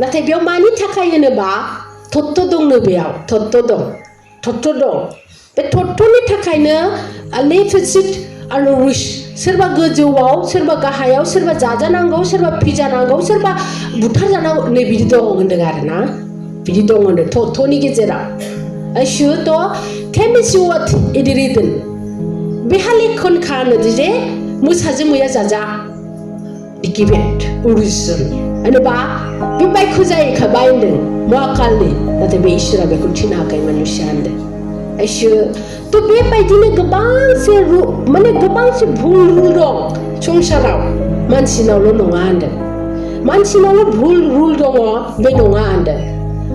नाथाय बेयाव मानि थाखाय होनोबा तत्व दंनो बेयाव तत्व दं बे तत्वनि थाखायनो लेफिसिट आरो विश सोरबा गोजौआव सोरबा गाहायाव सोरबा जाजानांगौ सोरबा फिजानांगौ सोरबा बुथारजानांगौ नै बिदि दं होनदों आरोना बिदि दं होनदों तत्वनि गेजेराव आशु थ' टेमिसिवत इदिरिदोन बेहा लेखनखा होनोदि जे मोसाजों मैया जाजा बिकिबेट उरुजन होनोबा बे बाइकखौ जाहैखाबाय होनदों महाकालनि नाथाय बे इसोरा बेखौ थिनाखै मनुष्या होनदों आशु थ' बेबायदिनो गोबांसे भुल रुल दं संसाराव मानसिनावल' नङा होनदों मानसिनावल' भुल रुल दङ बे नङा होनदों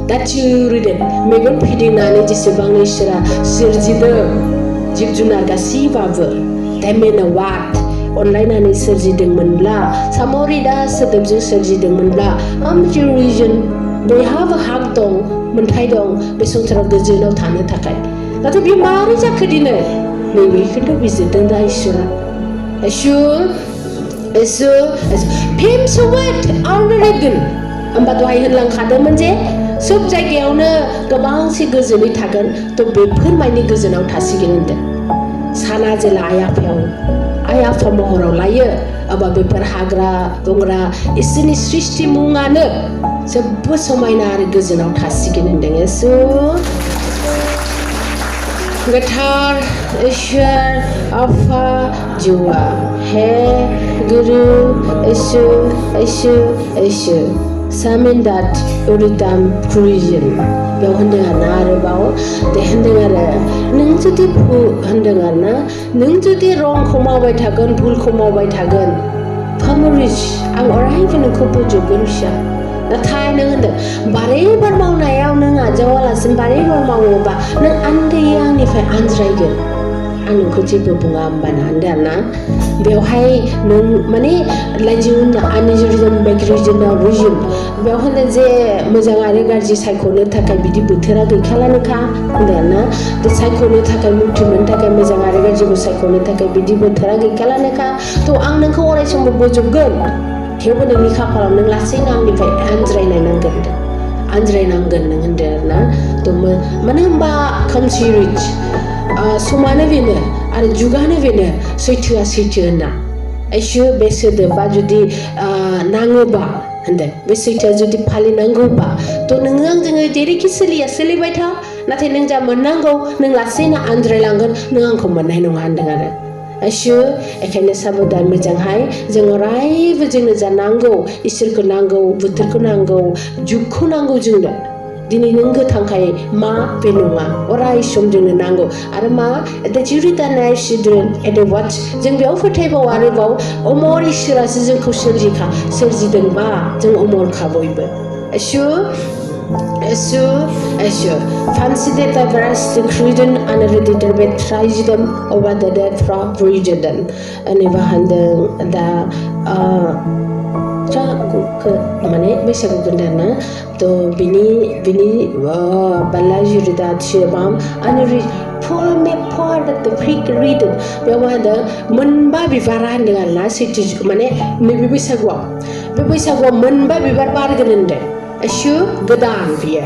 दाथिरिदों मेगन फिदिंनानै जेसेबां इसोरा सोरजिदों जिब जुनार गासैबाबो दाइमेना वाट अनलायनानै सोरजिदोंमोनब्ला सामरिदा सोदोबजों सोरजिदोंमोनब्ला आमथि रिजन बयहाबो हाक दं मोन्थाय दं बे संसाराव गोजोनाव थानो थाखाय नाथाय बे मारै जाखो दिनै नैबेखौथ' बिजिरदों दा इसोरा आशु फेमसवेट आररेगोन होमबा दहाय होनलांखादोंमोन जे सोब जायगायावनो गोबांसे गोजोनै थागोन थ' बेफोर मानि गोजोनाव थासिगोन होनदों साना जेला आइ आफा महराव लायो अबा बेफोर हाग्रा बंग्रा इसोरनि सृष्टि मुङानो जोबोद समायना आरो गोजोनाव थासिगोन होनदों येसु गोथार इसोर आफा जिउआ हे गुरु इसु सामिन्दात उरिदाम कुरिजन बेयाव होनदों आरोना आरोबाव दे होनदों आरो नों जुदि होनदों आरोना नों जुदि रंखौ मावबाय थागोन भुलखौ मावबाय थागोन फामरिस आं अरायबो नोंखौ बोजबगोन फिसा नाथाय नों होनदों बारे बार मावनायाव नों आजावालासिनो बारे बार मावोबा नों आन्दैया आंनिफ्राय आनज्रायगोन आं नोंखौ जेबो बुङा होमबाना होनदों आरोना बेवहाय नों माने लाइजिउन आनिजुरिजन बेग्रिजोनाव रुजुन बेयाव होनदों जे मोजां आरो गाज्रि सायख'नो थाखाय बिदि बोथोरा गैखालानोखा होनदों आरोना सायख'नो थाखाय मुक्ति मोननो थाखाय मोजां आरो गाज्रिखौ सायख'नो थाखाय बिदि बोथोरा गैखालानोखा थ' आं नोंखौ अराय समबो बोजबगोन थेवबो नोंनि खाफालाव नों लासैनो आंनिफ्राय आनज्रायनांगोन नों होनदों आरोना थ' मानो होनबा खोमसि रिच समानो बेनो आरो जुगानो बेनो सैथोआ सैथो होनना आइसु बे सोदोबा जुदि नाङोबा होनदों बे सैथोआ जुदि फालिनांगौबा थ' नोङो आंजों जेरैखि सोलिबाय था नाथाय नों जा मोननांगौ नों लासैनो आनज्रायलांगोन नों आंखौ मोननाय नङा होनदों आरो आइसु बेखायनो साबधान मोजांहाय जों अरायबो जोंनो जा नांगौ इसोरखौ नांगौ बोथोरखौ नांगौ जुगखौ नांगौ जोंनो दिनै नों गोथांखाय मा बे नङा अराय सम जोंनो नांगौ आरो मा that you return our children at the watch जों बेयाव फोथायबाव आरोबाव अमर इसोरासो जोंखौ सोरजिदोंबा जों अमरखा बयबो Assure fancy that the rest the Christian and the betrayed over the dead from region and bahandeng da माने बैसागु गोदाना तो बिनि बाला जुरिदा थिबाम आरो फुल मे फर द फ्रिक रिडन बेयाव मा होनदों मोनबा बिबारा होनदों आरोना सैथो माने नैबे बैसागुआव मोनबा बिबार बारगोन होनदों एसु गोदान बियो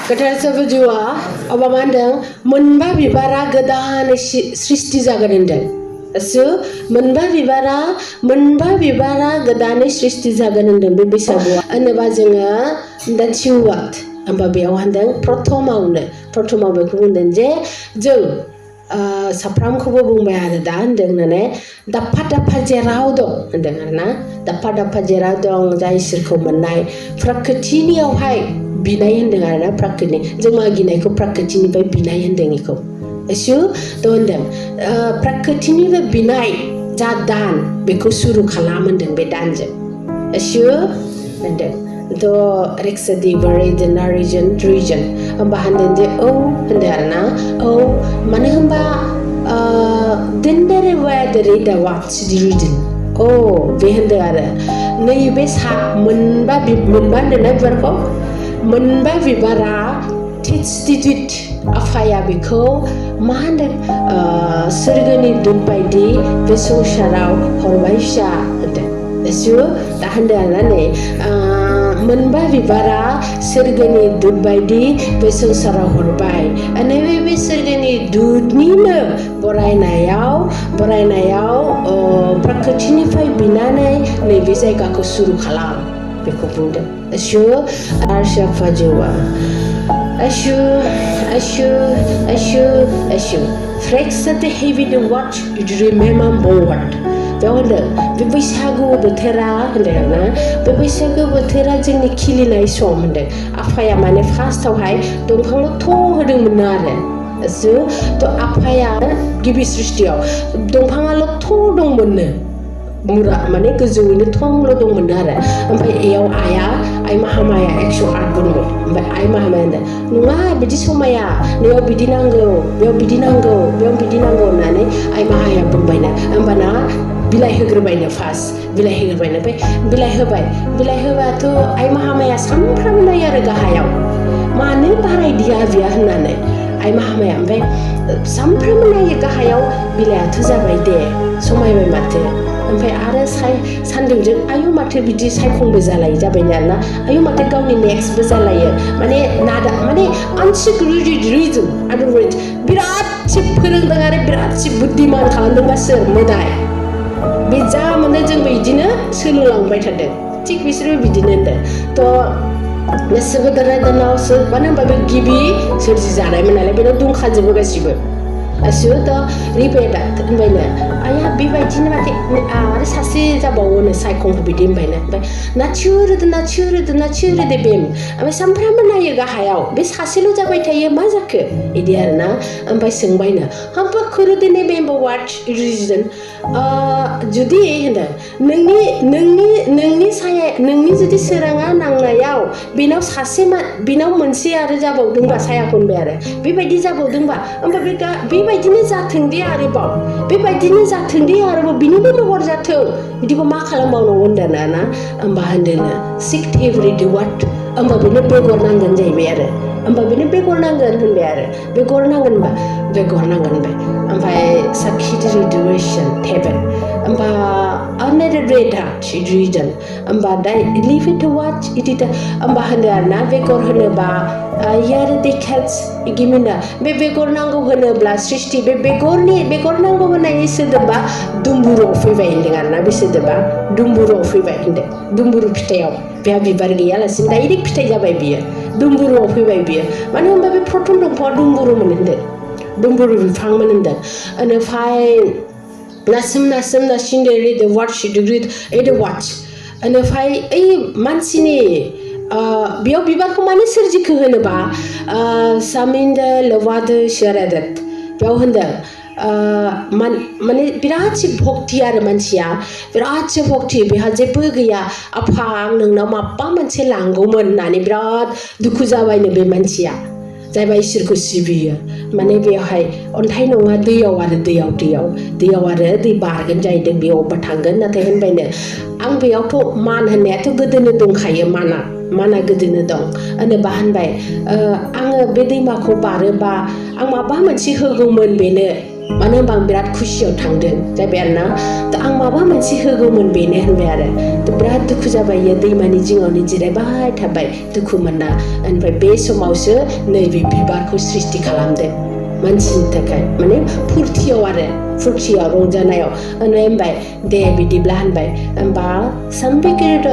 गोथार सब्जुआ अबा मा होनदों मोनबा बिबारा गोदान सृष्टि जागोन होनदों एसु मोनबा बिबारा गोदानै सृष्टि जागोन होनदों बे बैसागुआ होनोबा जोङो that's you what होनबा बेयाव होनदों प्रथमाव बेखौ बुंदों जे जों साफ्रामखौबो बुंबाय आरो दा होनदों माने दाफा जेराव दं होनदों आरोना दाफा जेराव दं जाय इसोरखौ मोननाय प्रकृतिनियावहाय बिनाय होनदों आरोना प्रकृतिनि जों मागिनायखौ प्रकृतिनिफ्राय बिनाय होनदों बेखौ एसु तो होनदों प्रकृतिनिफ्राय बिनाय जा दान बेखौ सुरु खालाम होनदों बे दानजों एसु होनदों तो रेक्सदी बरेजन रिजन होनबा होनदों जे होनदों आरोना मानो होनबा दिनदारे वादरे दा वाट्स दि रिजन बे होनदों आरो नैबे मोनबा होनदोंना बिबारखौ मोनबा बिबारा तिट आफाया बेखौ मा होनदों सोरगोनि दुत बायदि बे संसाराव हरबाय फिसा होनदों एसु दा होनदों आरोना नै मोनबा बिबारा सोरगोनि दुत बायदि बे संसाराव हरबाय नैबे बे सोरगोनि दुतनिनो बरायनायाव प्रकृतिनिफ्राय बिनानै नैबे जायगाखौ सुरु खालाम बेखौ बुंदों एसु आरशा फाजुआ Assure Flex at the heavy the watch you remember forward बेयाव होनदों बे बैसागु बोथोरा होनदों ना बे बैसागु बोथोरा जोंनि खिलिनाय सम होनदों आफाया माने फार्स्टआवहाय दंफांल' थ' होदोंमोन आरो तो आफाया गिबि सृष्टियाव दंफाङाल' थ' दंमोननो मुरा माने गोजौयैनो थंल' दंमोन आरो ओमफ्राय एयाव आइ माहामाया 108 दंमोन ओमफ्राय आइ माहामाया होनदों नङा बिदि समाया नैयाव बिदि नांगौ बेयाव बिदि नांगौ होननानै आइ माहाया बुंबायना होमबाना बिलाइ होग्रोबायनो फार्स्ट बिलाइ होग्रोबायनो ओमफ्राय बिलाइ होबाथ' आइ माहामाया सानफ्रामबो नायो आरो गाहायाव मानो बारायदिया बिया होननानै आइ माहामाया ओमफ्राय सानफ्रामबो नायो गाहायाव बिलाइआथ' जाबाय दे समायबाय माथो ओमफ्राय आरो सान्दुंजों आयु माथो बिदि सायखंबो जालायो जाबायनो आरोना आयु माथो गावनि नेक्स्टबो जालायो माने रिजन आरो बिराद फोरोंदों आरो बिराद बुद्धिमान खालामदोंबा सोर मोदाय बे जा मोनो जोंबो बिदिनो सोलोंलांबाय थादों थिग बिसोरबो बिदिनो होनदों तो गासिबो दानाव मानो होनबा बे गिबि सोरजिजानायमोन नालाय बेनाव दंखाजोबो गासिबो गासिबो तो रिपेटा होनबायनो आया बेबायदिनो माथे आरो सासे जाबावोनो सायखंखौ बिदि होनबायनो ओमफ्राय नाथियोदे बेम ओमफ्राय सानफ्रामबो नायो गाहायाव बे सासेल' जाबाय थायो मा जाखो बिदि आरोना ओमफ्राय सोंबायनो हाम्पा खोरोदिने बेम्बो वाट रिजन जुदि होनदों नोंनि जुदि सोराङा नांनायाव बेनाव मोनसे आरो जाबावदोंबा सायाखौ होनबाय आरो बेबायदि जाबावदोंबा होमबा बेबायदिनो जाथों दे आरोबाव बिनिबो महर जाथों बिदिखौ मा खालामबावनांगौ होनदों ना होमबा होनदोंनो सिक्ट एभ्रि डे वाट होमबा बेनो बेगर नांगोन जाहैबाय आरो होमबा बेनो बेगर नांगोन होनबाय आरो बेगर नांगोन होनबाय ओमफ्राय साखिदरि डिउरेसन टेबल होमबा another that region होमबा दा live it to watch it होमबा होनो आरोना बेगर होनोबा यार देखेट्स गिमिना बे बेगर नांगौ होनोब्ला सृष्टि बे बेगर नांगौ होननायनि सोदोबा दुम्बुरुआव फैबाय होनदों आरोना बे सोदोबा दुम्बुरुआव फैबाय होनदों दुम्बुरु फिथाइयाव बेहा बिबार गैयालासिनो डाइरेक्ट फिथाइ जाबाय बियो दुम्बुरुआव फैबाय बियो मानो होनबा बे प्रथम दंफाङा दुम्बुरुमोन होनदों दुम्बुरु बिफांमोन होनदों बेनिफ्राय नासिम नासिन्दे रे the what she degree A the what बेनिफ्राय ओइ मानसिनि बेयाव बिबारखौ मानो सोरजिखो होनोबा सामिन्दा लवादो शेरादत बेयाव होनदों माने बिरादसो भक्ति आरो मानसिया बिरादसो भक्ति बेहा जेबो गैया आफा आं नोंनाव माबा मोनसे लांगौमोन होननानै बिराद दुखु जाबायनो बे मानसिया जायबा इसोरखौ सिबियो माने बेवहाय अन्थाइ नङा दैयाव आरो दैयाव आरो दै बारगोन जाहैदों बेयाव अबेबा थांगोन नाथाय होनबायनो आं बेयावथ' मान होननायाथ' गोदोनो दंखायो माना गोदोनो दं होनोबा होनबाय आङो बे दैमाखौ बारोबा आं माबा मोनसे होगौमोन बेनो मानो होनबा आं बिराद खुसियाव थांदों जाबाय आरोना आं माबा मोनसे होगौमोन बेनो होनबाय आरो बिराद दुखु जाबाय दैमानि जिङावनो जिरायबाय थाबाय दुखु मोनना ओमफ्राय बे समावसो नैबे बिबारखौ सृष्टि खालामदों मानसिनि थाखाय माने फुरथियाव रंजानायाव होनबाय दे बिदिब्ला होनबाय होमबा सामबिकिरद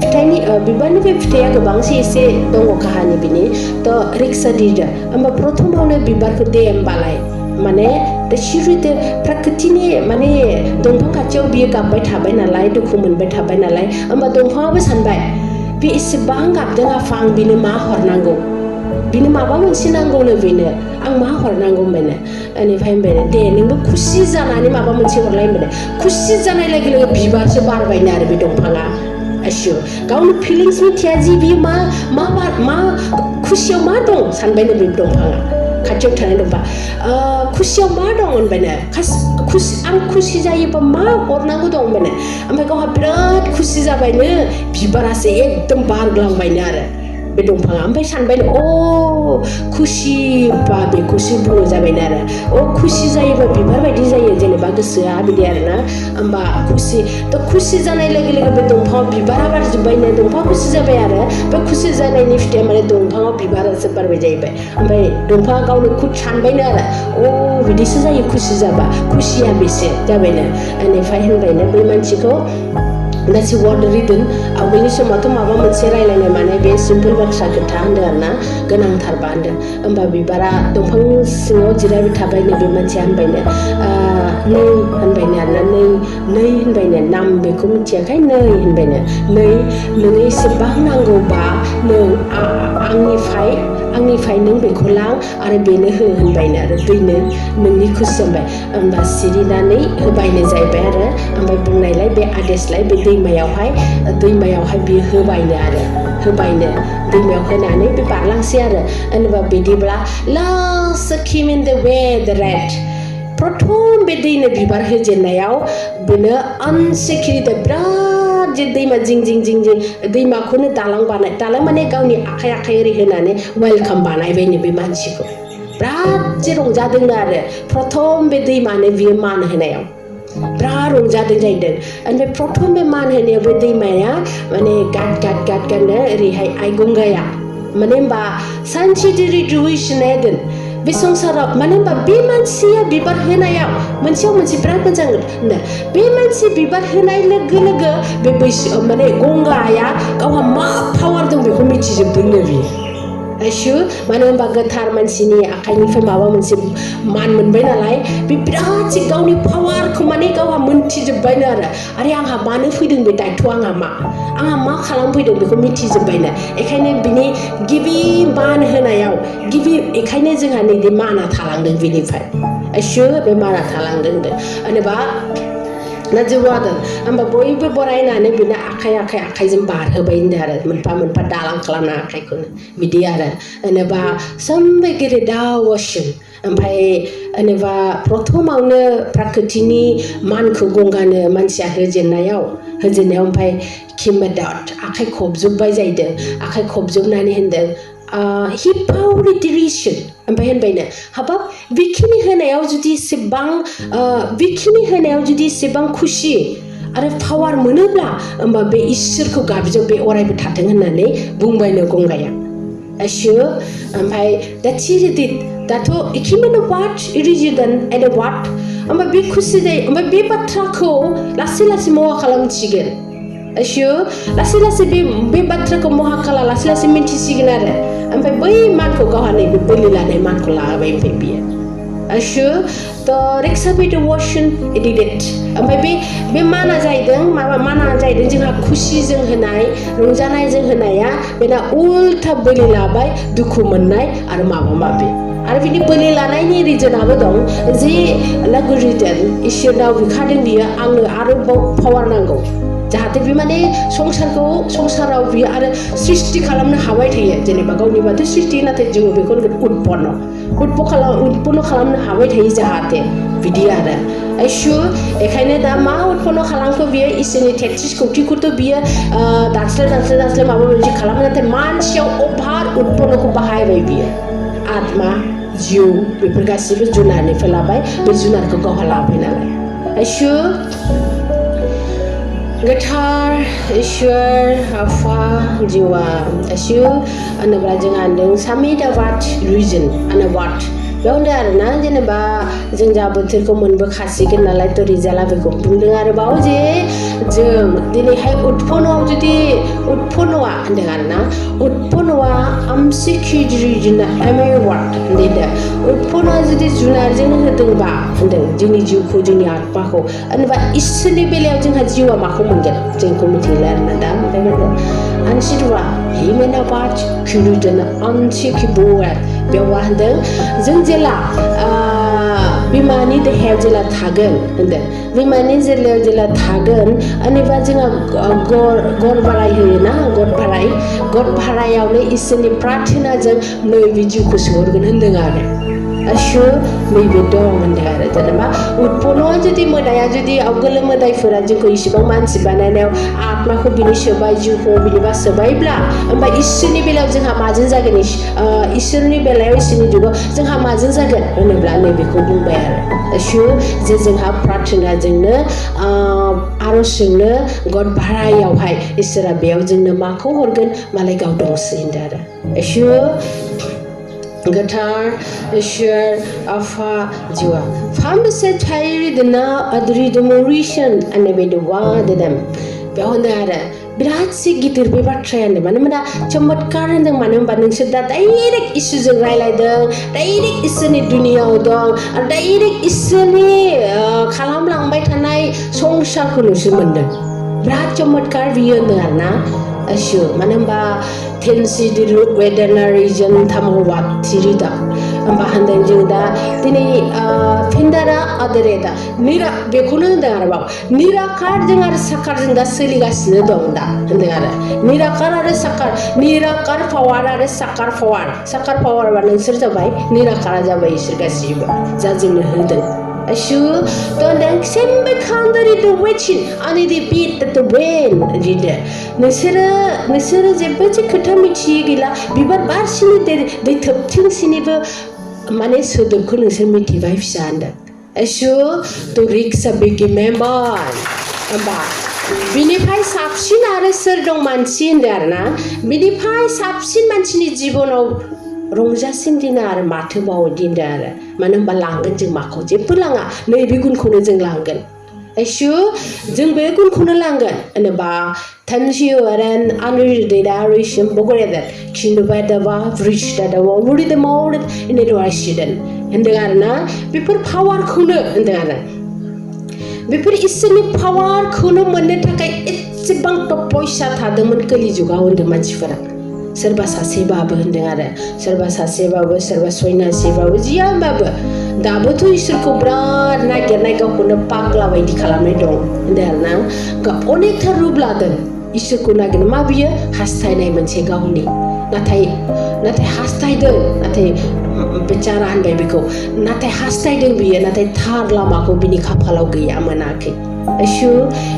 फिथाइनि बिबारनिफ्राय फिथाइया गोबांसो एसे दङ काहानि बिनि थ' रिक्सा दिदो होमबा प्रथमावनो बिबारखौ दे होमबालाय माने सिरिदो प्रकृतिनि माने दंफां खाथियाव बियो गाबबाय थाबाय नालाय दुखु मोनबाय थाबाय नालाय होमबा दंफाङाबो सानबाय बे एसेबां गाबदों आफा आं बिनो मा हरनांगौ बिनो माबा मोनसे नांगौनो बेनो आं मा हरनांगौ बेनो बेनिफ्राय होनबाय दे नोंबो खुसि जानानै माबा मोनसे हरलाय होनबाय खुसि जानाय लोगो लोगो बिबारसो बारबायनो आरो बे दंफाङा आइसु गावनि फिलिंस मिथिया जि बियो मा खुसियाव मा दं सानबायनो बे दंफाङा खाथियाव थानाय दंफां खुसियाव मा दं होनबायनो आं खुसि जायोबा मा हरनांगौ दं होनबायनो ओमफ्राय गावहा बिराद खुसि जाबायनो बिबारासो एकदम बारग्लांबायनो आरो बे दंफाङा ओमफ्राय सानबायनो खुसि बा बेखौसो बुङो जाबायनो आरो खुसि जायोबा बिबार बायदि जायो जेनेबा गोसोआ बिदि आरोना होमबा खुसि जानाय लोगो लोगो बे दंफाङाव बिबारा बारजोब्बायनो दंफाङा खुसि जाबाय आरो बे खुसि जानायनि फिथाइया माने दंफाङाव बिबारासो बारबाय जाहैबाय ओमफ्य दंफाङा गावनो खुद सानबायनो आरो बिदिसो जायो खुसि जाबा खुसिया बेसे जाबायनो बेनिफ्राय होनबायनो बै मानसिखौ That's what written आवगोलनि समावथ' माबा मोनसे रायलायनाय माने बे सिम्पोल बाथ्रा खोथा होनदों आरोना गोनांथारबा होनदों होमबा बिबारा दंफां सिङाव जिरायबाय थाबायनो बे मानसिया होनबायनो नै होनबायनो आरोना नै होनबायनो नाम बेखौ मिथियाखाय नै होनबायनो नोङो एसेबां नांगौबा नों आंनिफ्राय नों बेखौ लां आरो बेनो हो होनबायनो आरो दैनो नोंनि खुसि होनबा सिरिनानै होबायनो जाहैबाय आरो ओमफ्राय बुंनायलाय बे आदेशलाय बे दैमायावहाय बियो होबायनो दैमायाव होनानै बे बारलांसै आरो होनबा बिदिब्ला last came in the way the red प्रथम बे दैनो बिबार होजेननायाव बेनो अनसिखिरित बिराद जे दैमा जिं दैमाखौनो दालां माने गावनि आखाइ ओरै होनानै वेलकाम बानायबायनो बे मानसिखौ बिराद जे रंजादोंनो आरो प्रथम बे दैमानो बियो मान होनायाव बिराद रंजादों जाहैदों ओमफ्राय प्रथम बे मान होनायाव बे दैमाया माने गादनो ओरैहाय आइ गंगाया माने होनबा सानसेदिरि दुइसिनायदों बे संसाराव मानो होनबा बे मानसिया बिबार होनायाव मोनसेयाव मोनसे बिराद मोजां बे मानसि बिबार होनाय लोगो लोगो बे माने गंगाया गावहा मा पावार दं बेखौ मिथिजोबदोंनो बियो आइसु मानो होनबा गोथार मानसिनि आखाइनिफ्राय माबा मोनसे मान मोनबाय नालाय बे बिराद गावनि पावारखौ माने गावहा मोनथिजोब्बायनो आरो आंहा मानो फैदों बे दायथ'आ आंहा मा खालामफैदों बेखौ मिथिजोब्बायनो बेखायनो बिनि गिबि मान होनायाव बेखायनो जोंहा नैबे माना थालांदों बिनिफ्राय आइसु बे माना थालांदों होनोबा नाजोवादों होमबा बयबो बरायनानै बिनो आखाइजों बारहोबाय होनदों आरो मोनफा दालां खालामना आखाइखौनो बिदि आरो होनोबा somebody दावसिन ओमफ्राय होनोबा प्रथमावनो प्राकृतिनि मानखौ गंगानो मानसिया होजेननायाव ओमफ्राय किमदात आखाइ खबजोब्बाय जाहैदों आखाइ खबजोबनानै होनदों he found reason ओमफ्राय होनबायनो हाबाब बेखिनि होनायाव जुदि इसेबां खुसि आरो पावार मोनोब्ला होमबा बे इसोरखौ गाबज्रियो बे अरायबो थाथों होननानै बुंबायनो गंगाया आइसु ओमफ्राय दाथ' इखिमेनो वाट इरिजिदन एन्ड वाट होमबा बे खुसि जायो ओमफ्राय बे बाथ्राखौ लासै मावा खालामसिगोन आइसु लासै बे बाथ्राखौ महाकाला लासै मिन्थिसिगोन आरो ओमफ्राय बै मानखौ गावहा नैबे बोलि लानाय मानखौ लाबाय ओमफ्राय बियो आइसु तो रिक्सा बे डिवोशन एडिक्टेड ओमफ्राय बे माना जाहैदों माबा माना जाहैदों जोंहा खुसिजों होनाय रंजानायजों होनाया बेना उल्था बोलि लाबाय दुखु मोननाय आरो माबा माबि आरो बिनि बोलि लानायनि रिजनाबो दं जे लागुरिजन इसोरनाव बिखादों बियो आंनो आरोबाव पावार नांगौ जाहाथे बे माने संसाराव बियो आरो सृष्टि खालामनो हाबाय थायो जेनेबा गावनि बाथौ सृष्टि नाथाय जोङो बेखौ उत्पन्न खालामनो हाबाय थायो जाहाथे बिदि आरो आइसु एखायनो दा मा उत्पन्न खालामखो बियो इसोरनि 33 कौटिखौथ' बियो दानस्लाय माबा मोनसे खालामो नाथाय मानसियाव अभार उत्पन्नखौ बाहायबाय बियो आत्मा जिउ बेफोर गासिबो जुनारनिफ्राय लाबाय बे जुनारखौ गावहा लाबाय नालाय आइसु गोथार ईश्वर आफा जिवा आइसु होनोब्ला जोंहा होनदों सामिदाबाद रिजन आनाबाद बेयाव होनदों आरोना जेनेबा जों जा बोथोरखौ मोनबोखासिगोन नालाय थ' रिजाल्टआ बेखौ बुंदों आरोबाव जे जों दिनैहाय उत्पन्नआव जुदि उत्पन्नआ होनदों आरोना उत्पन्नआ आमसिखिदिरिजना एमेवार्ड होनदों उत्पन्नआ जुदि जुनारजोंनो होदोंबा होनदों जोंनि जिउखौ जोंनि आत्माखौ होनबा इसोरनि बेलायाव जोंहा जिउआ माखौ मोनगोन जोंखौ मिथिला आरोना दा ओमफ्राय होनदों आनसिदवा हिमेनाबाद खिरुजना आमसिखिबोवाद बेयाव होनदों जों जेला बिमानि देहायाव जेला थागोन होनदों बिमानि जेलायाव जेला थागोन होनोबा जोंहा गर भाराय होयोना गद भारायावनो इसोरनि प्रार्थनाजों नैबे जिउखौ सोहरगोन होनदों आरो आसु नैबे दं होनदों आरो जेनेबा उत्पन्नआ जुदि मोदाया जुदि आवगोलो मोदायफोरा जोंखौ इसेबां मानसि बानायनायाव आत्माखौ बिनि सोबाय जिउखौ बिनिबा सोबायब्ला होमबा इसोरनि बेलायाव जोंहा माजों जागोन इसोरनि बेलायाव इसोरनि जुगाव जोंहा माजों जागोन होनोब्ला नैबेखौ बुंबाय आरो आसु जे जोंहा प्रार्थनाजोंनो आर'जजोंनो गद भारायावहाय इसोरा बेयाव जोंनो माखौ हरगोन मालाय गाव दंसै होनदों आरो आसु गोथार ईश्वर आफा जिवा फामसे थाइरिदना अद्रिदमोरिशन अनेबेदवा देदम बेयाव होनदों आरो बिराद सि गिदिर बे बाथ्राया होनदों मानो होनबा चमत्कार होनदों मानो होनबा नोंसोर दा डाइरेक्ट इसोरजों रायलायदों डाइरेक्ट इसोरनि दुनियाव दं आरो डाइरेक्ट इसोरनि खालामलांबाय थानाय संसारखौ नोंसोर मोनदों बिराद चमत्कार बियो होनदों आरोना आसु मानो होनबा थेनसि दिरु वेदानारिजन थामवाद थिरिदा होनबा होनदों जों दा दिनै फिन्दारा आदरेदा निरा बेखौनो होनदों आरोबाव निराकारजों आरो साकारजों दा सोलिगासिनो दं दा होनदों आरो निराकार आरो साकार निराकार पावार आरो साकार पावारबा नोंसोर जाबाय निराकारा जाबाय इसोर गासिबो जा जोंनो होदों आसु थ' सेमबे खांदोरि द वेचिन आनि दि बिट द वेन रिदे नोंसोरो जेबो जे खोथा मिथियै गैला बिबार बारसिनि दै थोबथिंसिनिबो माने सोदोबखौ नोंसोर मिथिबाय फिसा होनदों आसु थ' रिक्सा बेगिमेम्बार होमबा बिनिफ्राय साबसिन आरो सोर दं मानसि होनदों आरोना बिनिफ्राय साबसिन मानसिनि जिबनाव रंजासिन दिना आरो माथो बावो दिनदों आरो मानो होनबा लांगोन जों माखौ जेबो लाङा नैबे गुनखौनो जों लांगोन आइसु जों बे गुनखौनो लांगोन होनोबा थानजियो आरो आनरिदैदा रिसिम बगरेदा खिनुबादाबा ब्रिजदादावा मुरिदमावद इनेदवासिदन होनदों आरोना बेफोर पावारखौनो होनदों आरो बेफोर इसोरनि पावारखौनो मोननो थाखाय एसेबां तपस्या थादोंमोन कलि जुगाव होनदों मानसिफोरा सोरबा सासेबाबो होनदों आरो सोरबा सासेबाबो सोरबा सयनासेबाबो जियाबाबो दाबोथ' इसोरखौ बिराद नागिरनाय गावखौनो पागला बायदि खालामनाय दं होनदों आरोना अनेकथा रुप लादों इसोरखौ नागिरनो मा बियो हास्थायनाय मोनसे गावनि नाथाय हास्थायदों नाथाय बेचारा होनबाय बेखौ नाथाय हास्थायदों बियो नाथाय थार लामाखौ बिनि खाफालाव गैया मोनाखै आइसु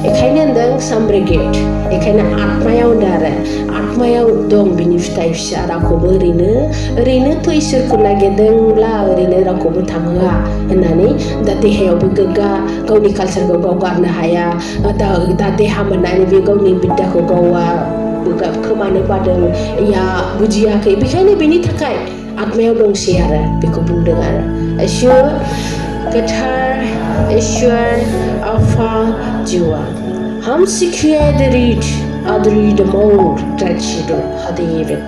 एखायनो होनदों सामब्रेगेट एखायनो आत्मायाव होनदों आरो आत्मायाव दं बिनि फिथाइ फिसा रावखौबो ओरैनोथ' इसोरखौ नागिरदोंब्ला ओरैनो रावखौबो थांहोआ होननानै दा देहायावबो गोग्गा गावनि कालसारखौ गाव गारनो हाया दा देहा मोननानै बे गावनि बिद्दाखौ गावा खोमानो बादों या बुजियाखै बेखायनो बेनि थाखाय आत्मायाव दंसै आरो बेखौ बुंदों आरो आइसु गोथार ईश्वर आफा जिवा हम सिखिए दरित adri the more trachido hadivet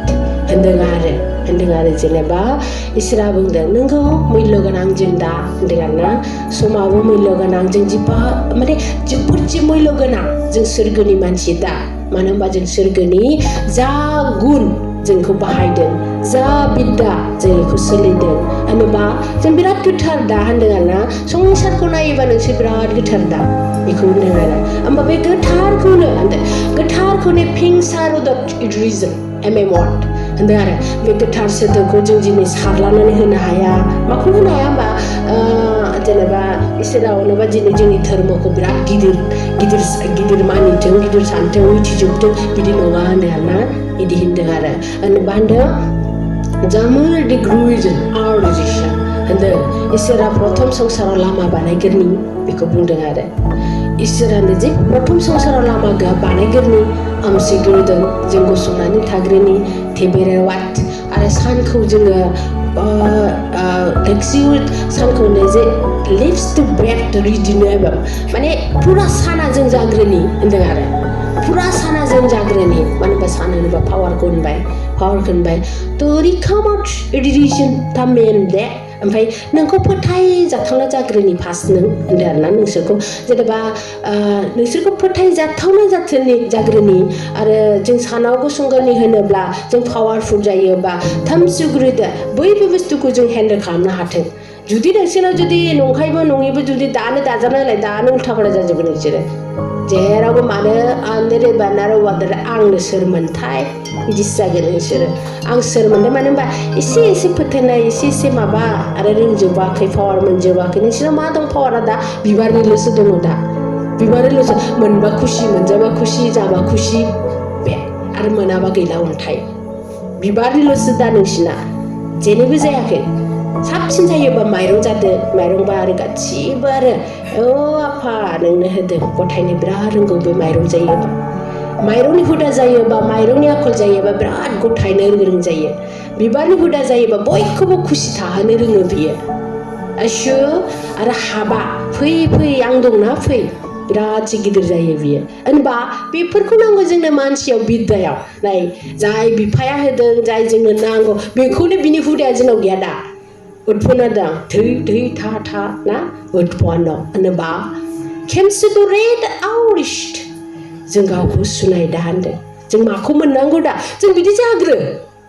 hendeng are jeneba isra bungdang nengko moilo ganang jenda hendengana somabu moilo ganang jeng jipa mane jepurci moilo ganang jeng surgani manci da mana hamba jeng surgani za gun jengko bahaydon za bidda jengko solidon aneba jeng birat getar da hendengana songsarko nayoba nongsor birat getar da बेखौ होनदों आरो ओमबा बे गोथारखौनो गोथारखौनो पिंसार द reason word होनदों आरो बे गोथार सोदोबखौ जों दिनै सारलानानै होनो हाया माखौ होनो हाया होमबा जेनेबा इसोरा अनोबा दिनै जोंनि धर्मखौ बिराद गिदिर मानिथों गिदिर सानथों मिथिजोबथों बिदि नङा होनो आरोना बिदि होनदों आरो होनोबा होनदों जामुर दि ग्रुइजन आवर डिसिसन होनदों इसोरा प्रथम संसाराव लामा बानायग्रोनि बेखौ बुंदों आरो इसोरानो जे प्रथम संसाराव लामा बानायग्रोनि आमसिग्रोदों जों गसंनानै थाग्रोनि थेबेरेवाट आरो सानखौ जोङो सानखौनो जे लिभ्स टु ब्रेक रिडिनेबल माने पुरा साना जों जाग्रोनि होनदों आरो पुरा साना जों जाग्रोनि मानो होनबा सान होनोबा पावारखौ होनबाय तो रिकामाउट रिडिसन तामेन दे ओमफ्राय नोंखौ फोथायजाथावना जाग्रोनि फार्स्ट नों होनदों आरोना नोंसोरखौ जेनेबा नोंसोरखौ फोथायजाथावना जाग्रोनि आरो जों सानाव गसंग्रोनि होनोब्ला जों पावारफुल जायोबा थाम सुग्रोदो बैबो बुस्थुखौ जों हेन्डेल खालामनो हाथों जुदि नोंसोरनाव जुदि नंखायबो नङैबो जुदि दानो दाजाबनायलाय दानो उल्था फाल्था जाजोबो नोंसोरो जेरावबो मानो आंनो बानारो वादार आंनो सोरमोनथाय बिदिसो जागोन नोंसोरो आं सोरमोनथाय मानो होनबा एसे फोथायनाय एसे माबा आरो रोंजोबाखै पावार मोनजोबाखै नोंसोरनाव मा दं पावारा दा बिबारनिल'सो दङ दा बिबारनिल'सो मोनबा खुसि मोनजाबा खुसि जाबा खुसि बे आरो मोनाबा गैला अन्थाय बिबारनिल'सो दा नोंसिना जेनिबो जायाखै साबसिन जायोबा माइरं जादो माइरंबा आरो गासिबो आरो आफा नोंनो होदों गथायनो बिराद रोंगौ बे माइरं जायोबा माइरंनि हुदा जायोबा माइरंनि आखल जायोबा बिराद गथायनो गोरों जायो बिबारनि हुदा जायोबा बयखौबो खुसि थाहोनो रोङो बियो आशु आरो हाबा फै आं दंना फै बिराद गिदिर जायो बियो होनबा बेफोरखौ नांगौ जोंनो मानसियाव बिद्दायाव नाय जाय बिफाया होदों जाय जोंनो नांगौ बेखौनो बिनि हुदाया जोंनाव गैया दा उत्पन्न दं थै था ना उत्पन्न होनोबा खेमसेथ रेड आउरिस्ट जों गावखौ सुनाय दा होनदों जों माखौ मोननांगौ दा जों बिदि जाग्रो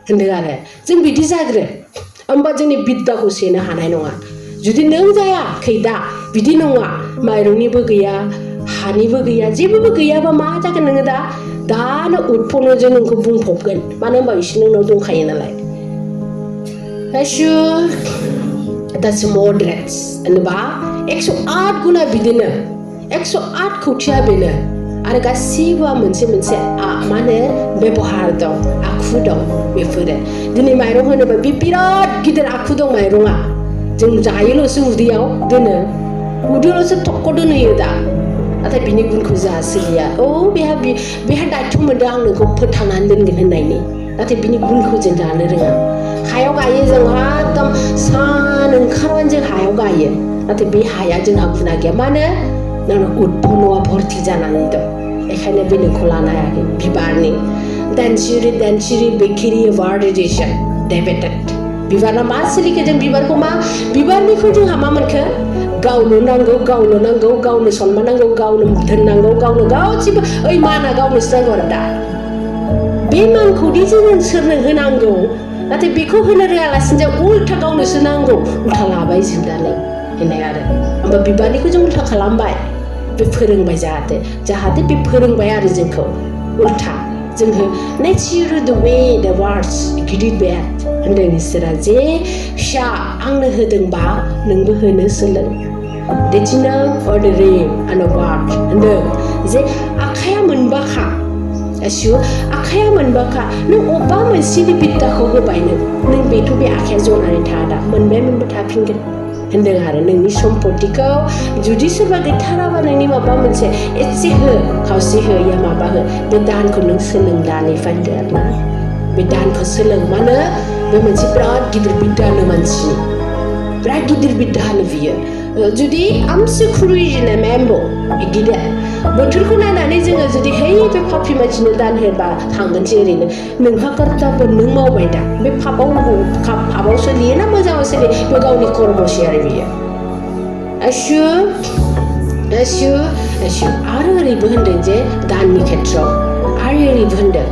होनदों आरो जों बिदि जाग्रो होमबा जोंनि बिद्दाखौ सेनो हानाय नङा जुदि नों जायाखै दा बिदि नङा माइरंनिबो गैया हानिबो गैया जेबो गैयाबा मा जागोन नोङो दानो उत्पन्नजों नोंखौ बुंफबगोन मानो होनबा बिसोर नोंनाव दंखायो नालाय दासो मड्रेट्स होनोबा 108 गुना बिदिनो 108 खौथिया बेनो आरो गासिबो मोनसे मा होनो बेबहार दं आखु दं बेफोरो दिनै माइरं होनोबा बे बिराद गिदिर आखु दं माइरङा जों जायोल'सो उदैयावल'सो थक्क' दोनहोयो दा नाथाय बिनि गुनखौ जोंहा सोलिया बेहा दायथ' मोनदों आं नोंखौ फोथांनानै दोनगोन होननायनि नाथाय बिनि गुनखौ जों जानो रोङा हायाव गायो जोंहा एकदम सान ओंखारबानो जों हायाव गायो नाथाय बे हाया जोंहा गुना गैया मानो नोंना उत्पन्नआ भर्ति जानानै दं बेखायनो बे नोंखौ लानो हायाखै बिबारनि दानसिरि बेखिरि वार्डिजेसन डेबेटेड बिबारा मा सोलिखो जों बिबारखौ बिबारनिखौ जोंहा मा मोनखो गावनो नांगौ गावनो सनमान नांगौ गावनो दोननांगौ गावनो गासिबो माना गावनोसो नांगौ आरो दा बे मानखौदि जों सोरनो होनांगौ नाथाय बेखौ होनो रोङालासिनो जों उल्था गावनोसो नांगौ उल्था लाबाय जोबनानै होननाय आरो होमबा बिबारनिखौ जों उल्था खालामबाय बे फोरोंबाय जाहाथे बे फोरोंबाय आरो जोंखौ उल्था जोंहो नेचार द वे द वार्ड्स गिदिर बेट होनदों इसोरा जे फिसा आंनो होदोंबा नोंबो होनो सोलों देथिना अर्डारे आनो वार्ड होनदों जे आखाया मोनबाखा आखाया मोनबाखा नों अबेबा मोनसेनि बिद्दाखौ होबाय नों बेथ' बे आखाया जनानै थादा मोनबा थाफिनगोन होनदों आरो नोंनि सम्पतिखौ जुदि सोरबा गैथाराबा नोंनि माबा मोनसे एसे हो खावसे हो या माबा हो बे दानखौ नों सोलों दानिफ्राय होनदों आरोना बे दानखौ सोलों मानो बे मोनसे बिराद गिदिर बिद्दानो मानसिनि बिराद गिदिर बिद्दा होनो बियो जुदि आमसि खुरुइजिना मेम्बो गिदिर बोथोरखौ नायनानै जोङो जुदि है बे पापि मानसिनो दान होबा थांगोन जे ओरैनो नोंहा कर्तब्य नों मावबाय दा बे पापाव सोलियो ना मोजाङाव सोलियो बे गावनि कर्मसै आरो बियो आशु आरो ओरैबो होनदों जे दाननि खेथ्रआव आरो ओरैबो होनदों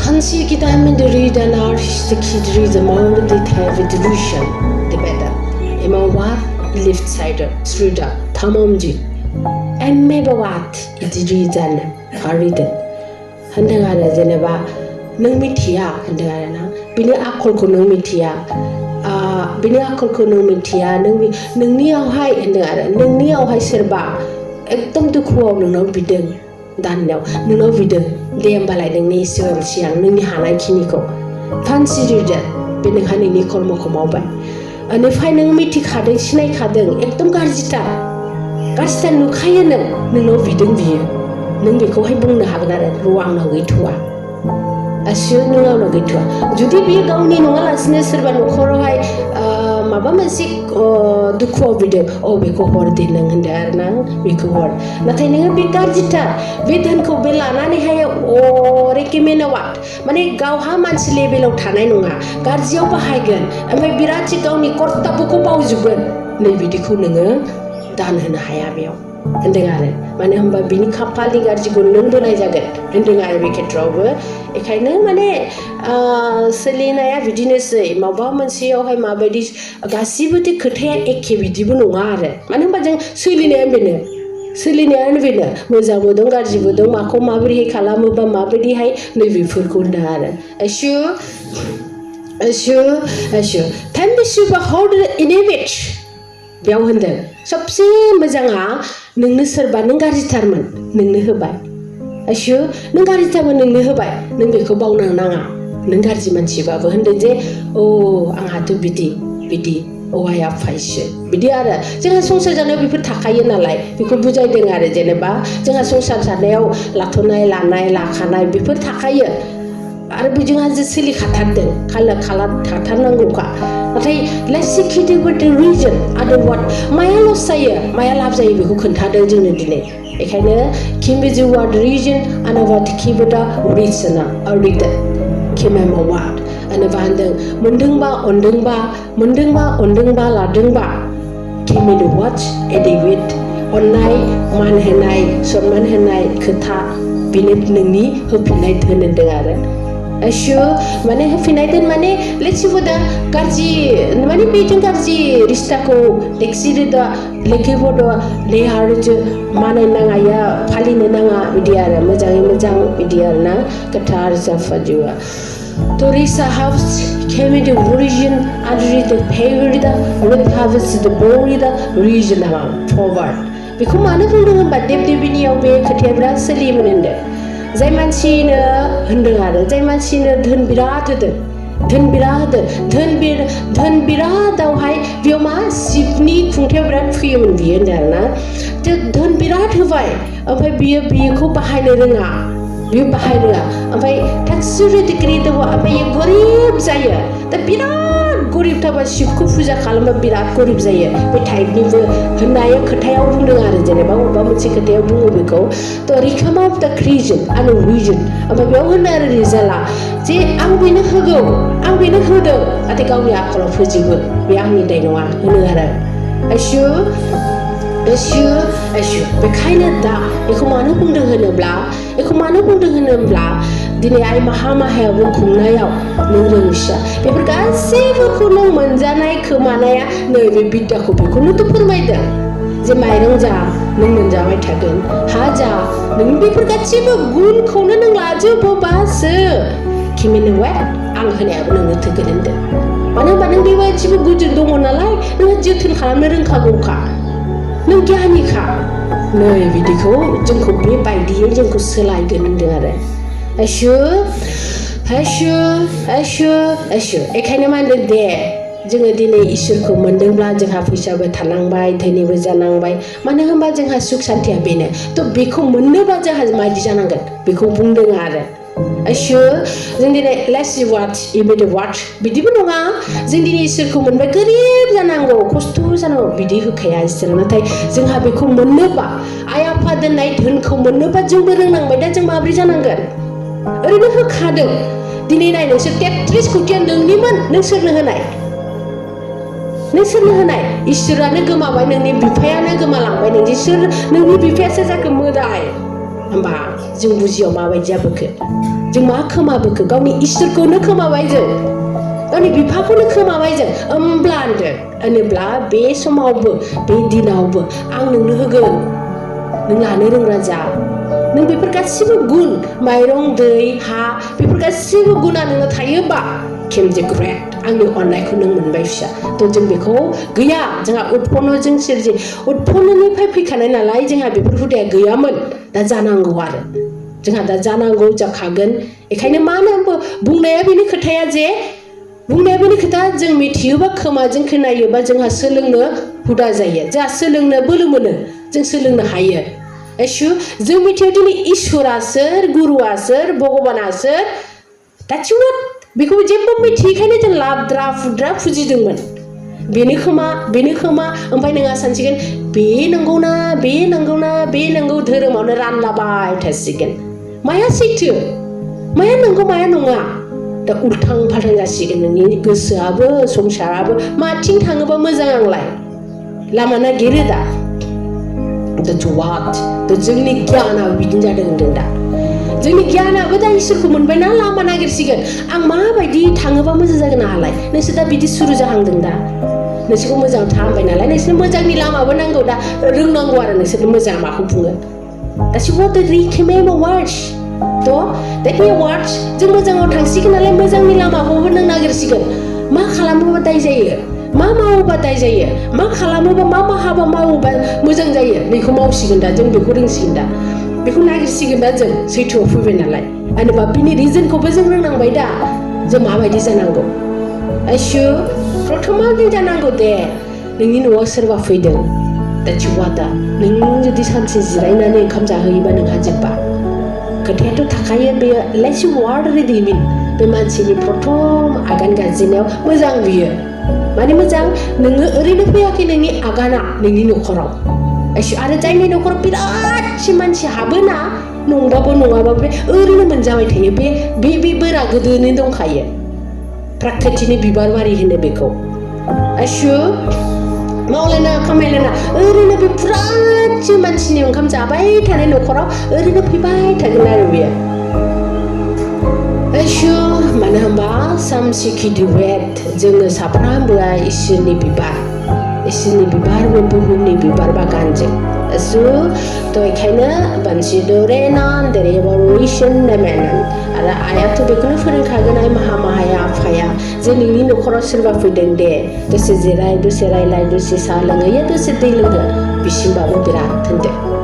Hansi kitabın deridanar histekidri zamanı detaylı delusion the better. Emawat left side struda tamamcı. Emme bawat idiridan haridan. Handang ada jeneba nang mitia handang ada na. Bini akol ko nang mitia. Bini akol ko nang mitia nang ni awhai handang ada nang ni awhai serba. Ekdom tu kuaw nang bideng. दाननायाव नोंनाव बिदों दे होमबालाय नोंनि इसोर सिगां नोंनि हानायखिनिखौ फानसिरिदो बे नोंहा नोंनि कर्मखौ मावबाय बेनिफ्राय नों मिथिखादों सिनायखादों एकदम गाज्रिथार नुखायो नोंनाव बिदों बियो नों बेखौहाय बुंनो हागोन आरो र' आंनाव गैथ'वा आसु नों आंनाव गैथ'वा जुदि बियो गावनि नङालासिनो सोरबा न'खरावहाय माबा मोनसे दुखुआव बिदों बेखौ हर दे नों होनदों आरो ना बेखौ हर नाथाय नोङो बे गाज्रिथार बे धोनखौ बे लानानैहाय रेकेमेन्डआव माने गावहा मानसि लेभेलाव थानाय नङा गाज्रियाव बाहायगोन ओमफ्राय बिराद गावनि कर्तब्यखौ बावजोबगोन नै बिदिखौ नोङो दान होनो हाया बेयाव होनदों आरो मानो होनबा बिनि खाफालनि गाज्रिखौ नों बोनाय जागोन होनदों आरो बे खेथ्रआवबो बेखायनो माने सोलिनाया बिदिनोसै माबा मोनसेयावहाय माबायदि गासिबोथ' खोथाया एखे बिदिबो नङा आरो मानो होनबा जों सोलिनायानो बेनो मोजांबो दं गाज्रिबो दं माखौ माबोरैहाय खालामोबा माबायदिहाय नैबेफोरखौ होनदों आरो आशु टाइम बेसेबा हाउ डु इनोभेट बेयाव होनदों सबसे मोजाङा नोंनो सोरबा नों गाज्रिथारमोन नोंनो होबाय आशु नों गाज्रिथारमोन नोंनो होबाय नों बेखौ बावनो नाङा नों गाज्रि मानसिबाबो होनदों जे आंहाथ' बिदि I आफायसो बिदि आरो जोंहा संसार जानायाव बेफोर थाखायो नालाय बेखौ बुजायदों आरो जेनेबा जोंहा संसार जानायाव लाथ'नाय लानाय लाखानाय बेफोर थाखायो आरो बेजोंहा जे सोलिखाथारदों खालामथारनांगौखा नाथाय let's see with the reason आरो what माया लस जायो माया लाब जायो बेखौ खोन्थादों जोंनो दिनै बेखायनो keep with the word reason and what keep with the reason reason केमेमा वाट होनोबा होनदों मोनदोंबा लादोंबा केमेड वाट एडिविट अननाय मान होनाय सन्मान होनाय खोथा बेनो नोंनि होफिननाय धोन होनदों आरो आशु माने होफिननाय धोन माने लेखिबोदा गाज्रि माने बेजों गाज्रि रिश्ताखौ लेखिबोदा लेहारजों माने नाङाया फालिनो नाङा बिदि आरो मोजाङै मोजां बिदि आरो ना गोथार जाफाजुआ Torisa house came in the origin under the favor the red harvest the body the region forward बेखौ मानो बुंदों होनबा देबदेबिनियाव बे खोथाया बिराद सोलियोमोन होनदों जाय मानसिनो होनदों आरो जाय मानसिनो धोन बिराद होदों धोन बिरादावहाय बेयाव मा शिबनि खुंथायाव बिराद फैयोमोन बियो होनदों आरो ना धोन बिराद होबाय ओमफ्राय बेखौ बाहायनो रोङा बियो बाहायनो रोङा ओमफ्राय थाक्सुरिटिक्रि दङ ओमफ्राय गरिब जायो दा बिराद गरिब थाबा शिबखौ फुजा खालामबा बिराद गरिब जायो बे टाइपनिबो होननाय खोथायाव बुंदों आरो जेनेबा बबेबा मोनसे खोथायाव बुङो बेखौ थ' रिकाम अफ द क्रिजन आरो रिजन ओमफ्राय बेयाव होनो आरो रिजाल्टआ जे आं बेनो होगौ आं बेनो होदों नाथाय गावनि आखलाव फोजोबो बे आंनि दाय नङा होनो आरो आशु बेखायनो दा बेखौ मानो बुंदों होनोब्ला दिनै आइ माहायावबो खुंनायाव नों रोंसिया बेफोर गासैबोखौ नों मोनजानाय खोमानाया नैबे बिद्दाखौ बेखौनोथ' फोरमायदों जे माइरं जा नों मोनजाबाय थागोन हा जा नों बेफोर गासैबो गुनखौनो नों लाजोबोबासो खिमिनोबाय आं होनायाबो नोंनो थोगोन होनदों मानो होनबा नों बेबायदिबो गुजुं दङ नालाय नोंहा जोथोन खालामनो रोंखागौखा नों गियानिखा नै बिदिखौ जोंखौ बेबायदियै जोंखौ सोलायगोन होनदों आरो आशु बेखायनो मा होनदों दे जोङो दिनै इसोरखौ मोनदोंब्ला जोंहा फैसाबो थानांबाय धोनिबो जानांबाय मानो होनबा जोंहा सुख सान्थिया बेनो थ' बेखौ मोननोबा जोंहा माबायदि जानांगोन बेखौ बुंदों आरो Asyur जों दिनै let's watch immediate watch बिदिबो नङा जों दिनै इसोरखौ मोनबाय गोरिब जानांगौ खस्थ' जानांगौ बिदि होखाया इसोर नाथाय जोंहा बेखौ मोननोबा आइ आफा दोननाय धोनखौ मोननोबा जोंबो रोंनांबाय दा जों माब्रै जानांगोन ओरैनो होखादों दिनै नाय नोंसोर 33 कोटिया नोंनिमोन नों सोरनो होनाय इसोरानो गोमाबाय नोंनि बिफायानो गोमालांबाय नोंनि बिफायासो जाखो मोदाय होमबा जों बुजियाव माबायदि जाबोखो जों मा खोमाबोखो गावनि इसोरखौनो खोमाबाय जों गावनि बिफाखौनो खोमाबाय जों होनोब्ला बे समावबो बे दिनावबो आं नोंनो होगोन नों लानो रोंग्रा जा नों बेफोर गासिबो गुन माइरं दै हा बेफोर गासिबो गुना नोंनो थायोबा केमजे ग्रेट आंनि अननायखौ नों मोनबाय फिसा थ' जों बेखौ गैया जोंहा उत्पन्नजों सोरजि उत्पन्ननिफ्राय फैखानाय नालाय जोंहा बेफोर हुदाया गैयामोन दा जानांगौ आरो जोंहा दा जानांगौ जाखागोन बेखायनो मा होनो बुंनाया बेनि खोथा जों मिथियोबा खोमाजों खोनायोबा जोंहा सोलोंनो हुदा जायो जोंहा सोलोंनो बोलो मोनो जों सोलोंनो हायो जों मिथियो दिनै इसोरा सोर गुरुआ सोर भगबाना सोर that's what बेखौ जेबो मिथियैखायनो जों लाद्रा फुद्रा फुजिदोंमोन बेनो खोमा ओमफ्राय नोंहा सानसिगोन बे नंगौना बे नंगौ धोरोमावनो रानलाबाय थासिगोन माया सैथो माया नंगौ माया नङा दा उल्थां फाल्थां जासिगोन नोंनि गोसोआबो संसाराबो माथिं थाङोबा मोजां आंलाय लामा नागिरो दा जोंनि गियानाबो बिदिनो जादों होनदों दा जोंनि गियानाबो दा इसोरखौ मोनबायना लामा नागिरसिगोन आं माबायदि थाङोबा मोजां जागोन आंहालाय नोंसोर दा बिदि सुरु जाहांदों दा नोंसोरखौ मोजां थांबाय नालाय नोंसोर मोजांनि लामाबो नांगौ दा रोंनांगौ आरो नोंसोर मोजां माखौ बुङो that's what the recommend words that words जों मोजाङाव थांसिगोन नालाय मोजांनि लामाखौबो नों नागिरसिगोन मा खालामोबा दाय जायो मा मावोबा दाय जायो मा खालामोबा मा हाबा मावोबा मोजां जायो बेखौ मावसिगोन दा जों बेखौ रोंसिगोन दा बेखौ नागिरसिगोन दा जों सैथोआव फैबाय नालाय आरोबा बिनि रिजनखौबो जों रोंनांबाय दा जों माबायदि जानांगौ प्रथमा जों जानांगौ दे नोंनि न'आव सोरबा फैदों दा नों जुदि सानसे जिरायनानै ओंखाम जाहोयोबा नोंहा जोब्बा खोथायाथ' थाखायो बेयो लेट्स वार्ड रिडिमिन बे मानसिनि प्रथम आगान गाजेननायाव मोजां बियो माने मोजां नोङो ओरैनो फैयाखै नोंनि आगाना नोंनि न'खराव आरो जायनि न'खराव बिरादसि मानसि हाबोना नंबाबो नङाबाबो ओरैनो मोनजाबाय थायो बे बोरा गोदोनो दंखायो प्राकृतिनि बिबार बारि होनो बेखौ मावलायना खामायलायना ओरैनो बे बिरादसि मानसिनि ओंखाम जाबाय थानाय न'खराव ओरैनो फैबाय थागोन आरो बेयो मानो होनबा सामसिखि दुवेट जोङो साफ्रामबोआ इसोरनि बिबार बुहुमनि बिबार बागानजों थ' बेखायनो आरो आइयाथ' बेखौनो फोरोंखागोन आइ माहाया आफाया जे नोंनि न'खराव सोरबा फैदों दे दसे जिराय दसे रायलाय दसे साहा लोङो दसे दै लोङो बिसिमबाबो बिराद होनदो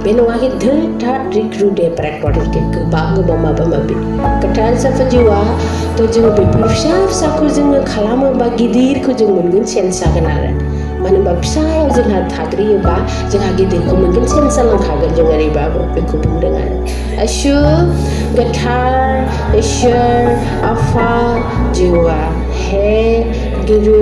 बे नङाखि धोर रिक्रु दे प्रेक्टरके गोबां माबा माबि खोथा जाफा जिउआ थ' जों बेफोर फिसाखौ जोङो खालामोबा गिदिरखौ जों मोनगोन सेन्स जागोन आरो मानो होनबा फिसायाव जोंहा थाग्रोयोबा जोंहा गिदिरखौ मोनगोन सेन्स जालांखागोन जों ओरैबाबो बेखौ बुंदों आरो गोथार इसोर आफा जिउआ हे गुरु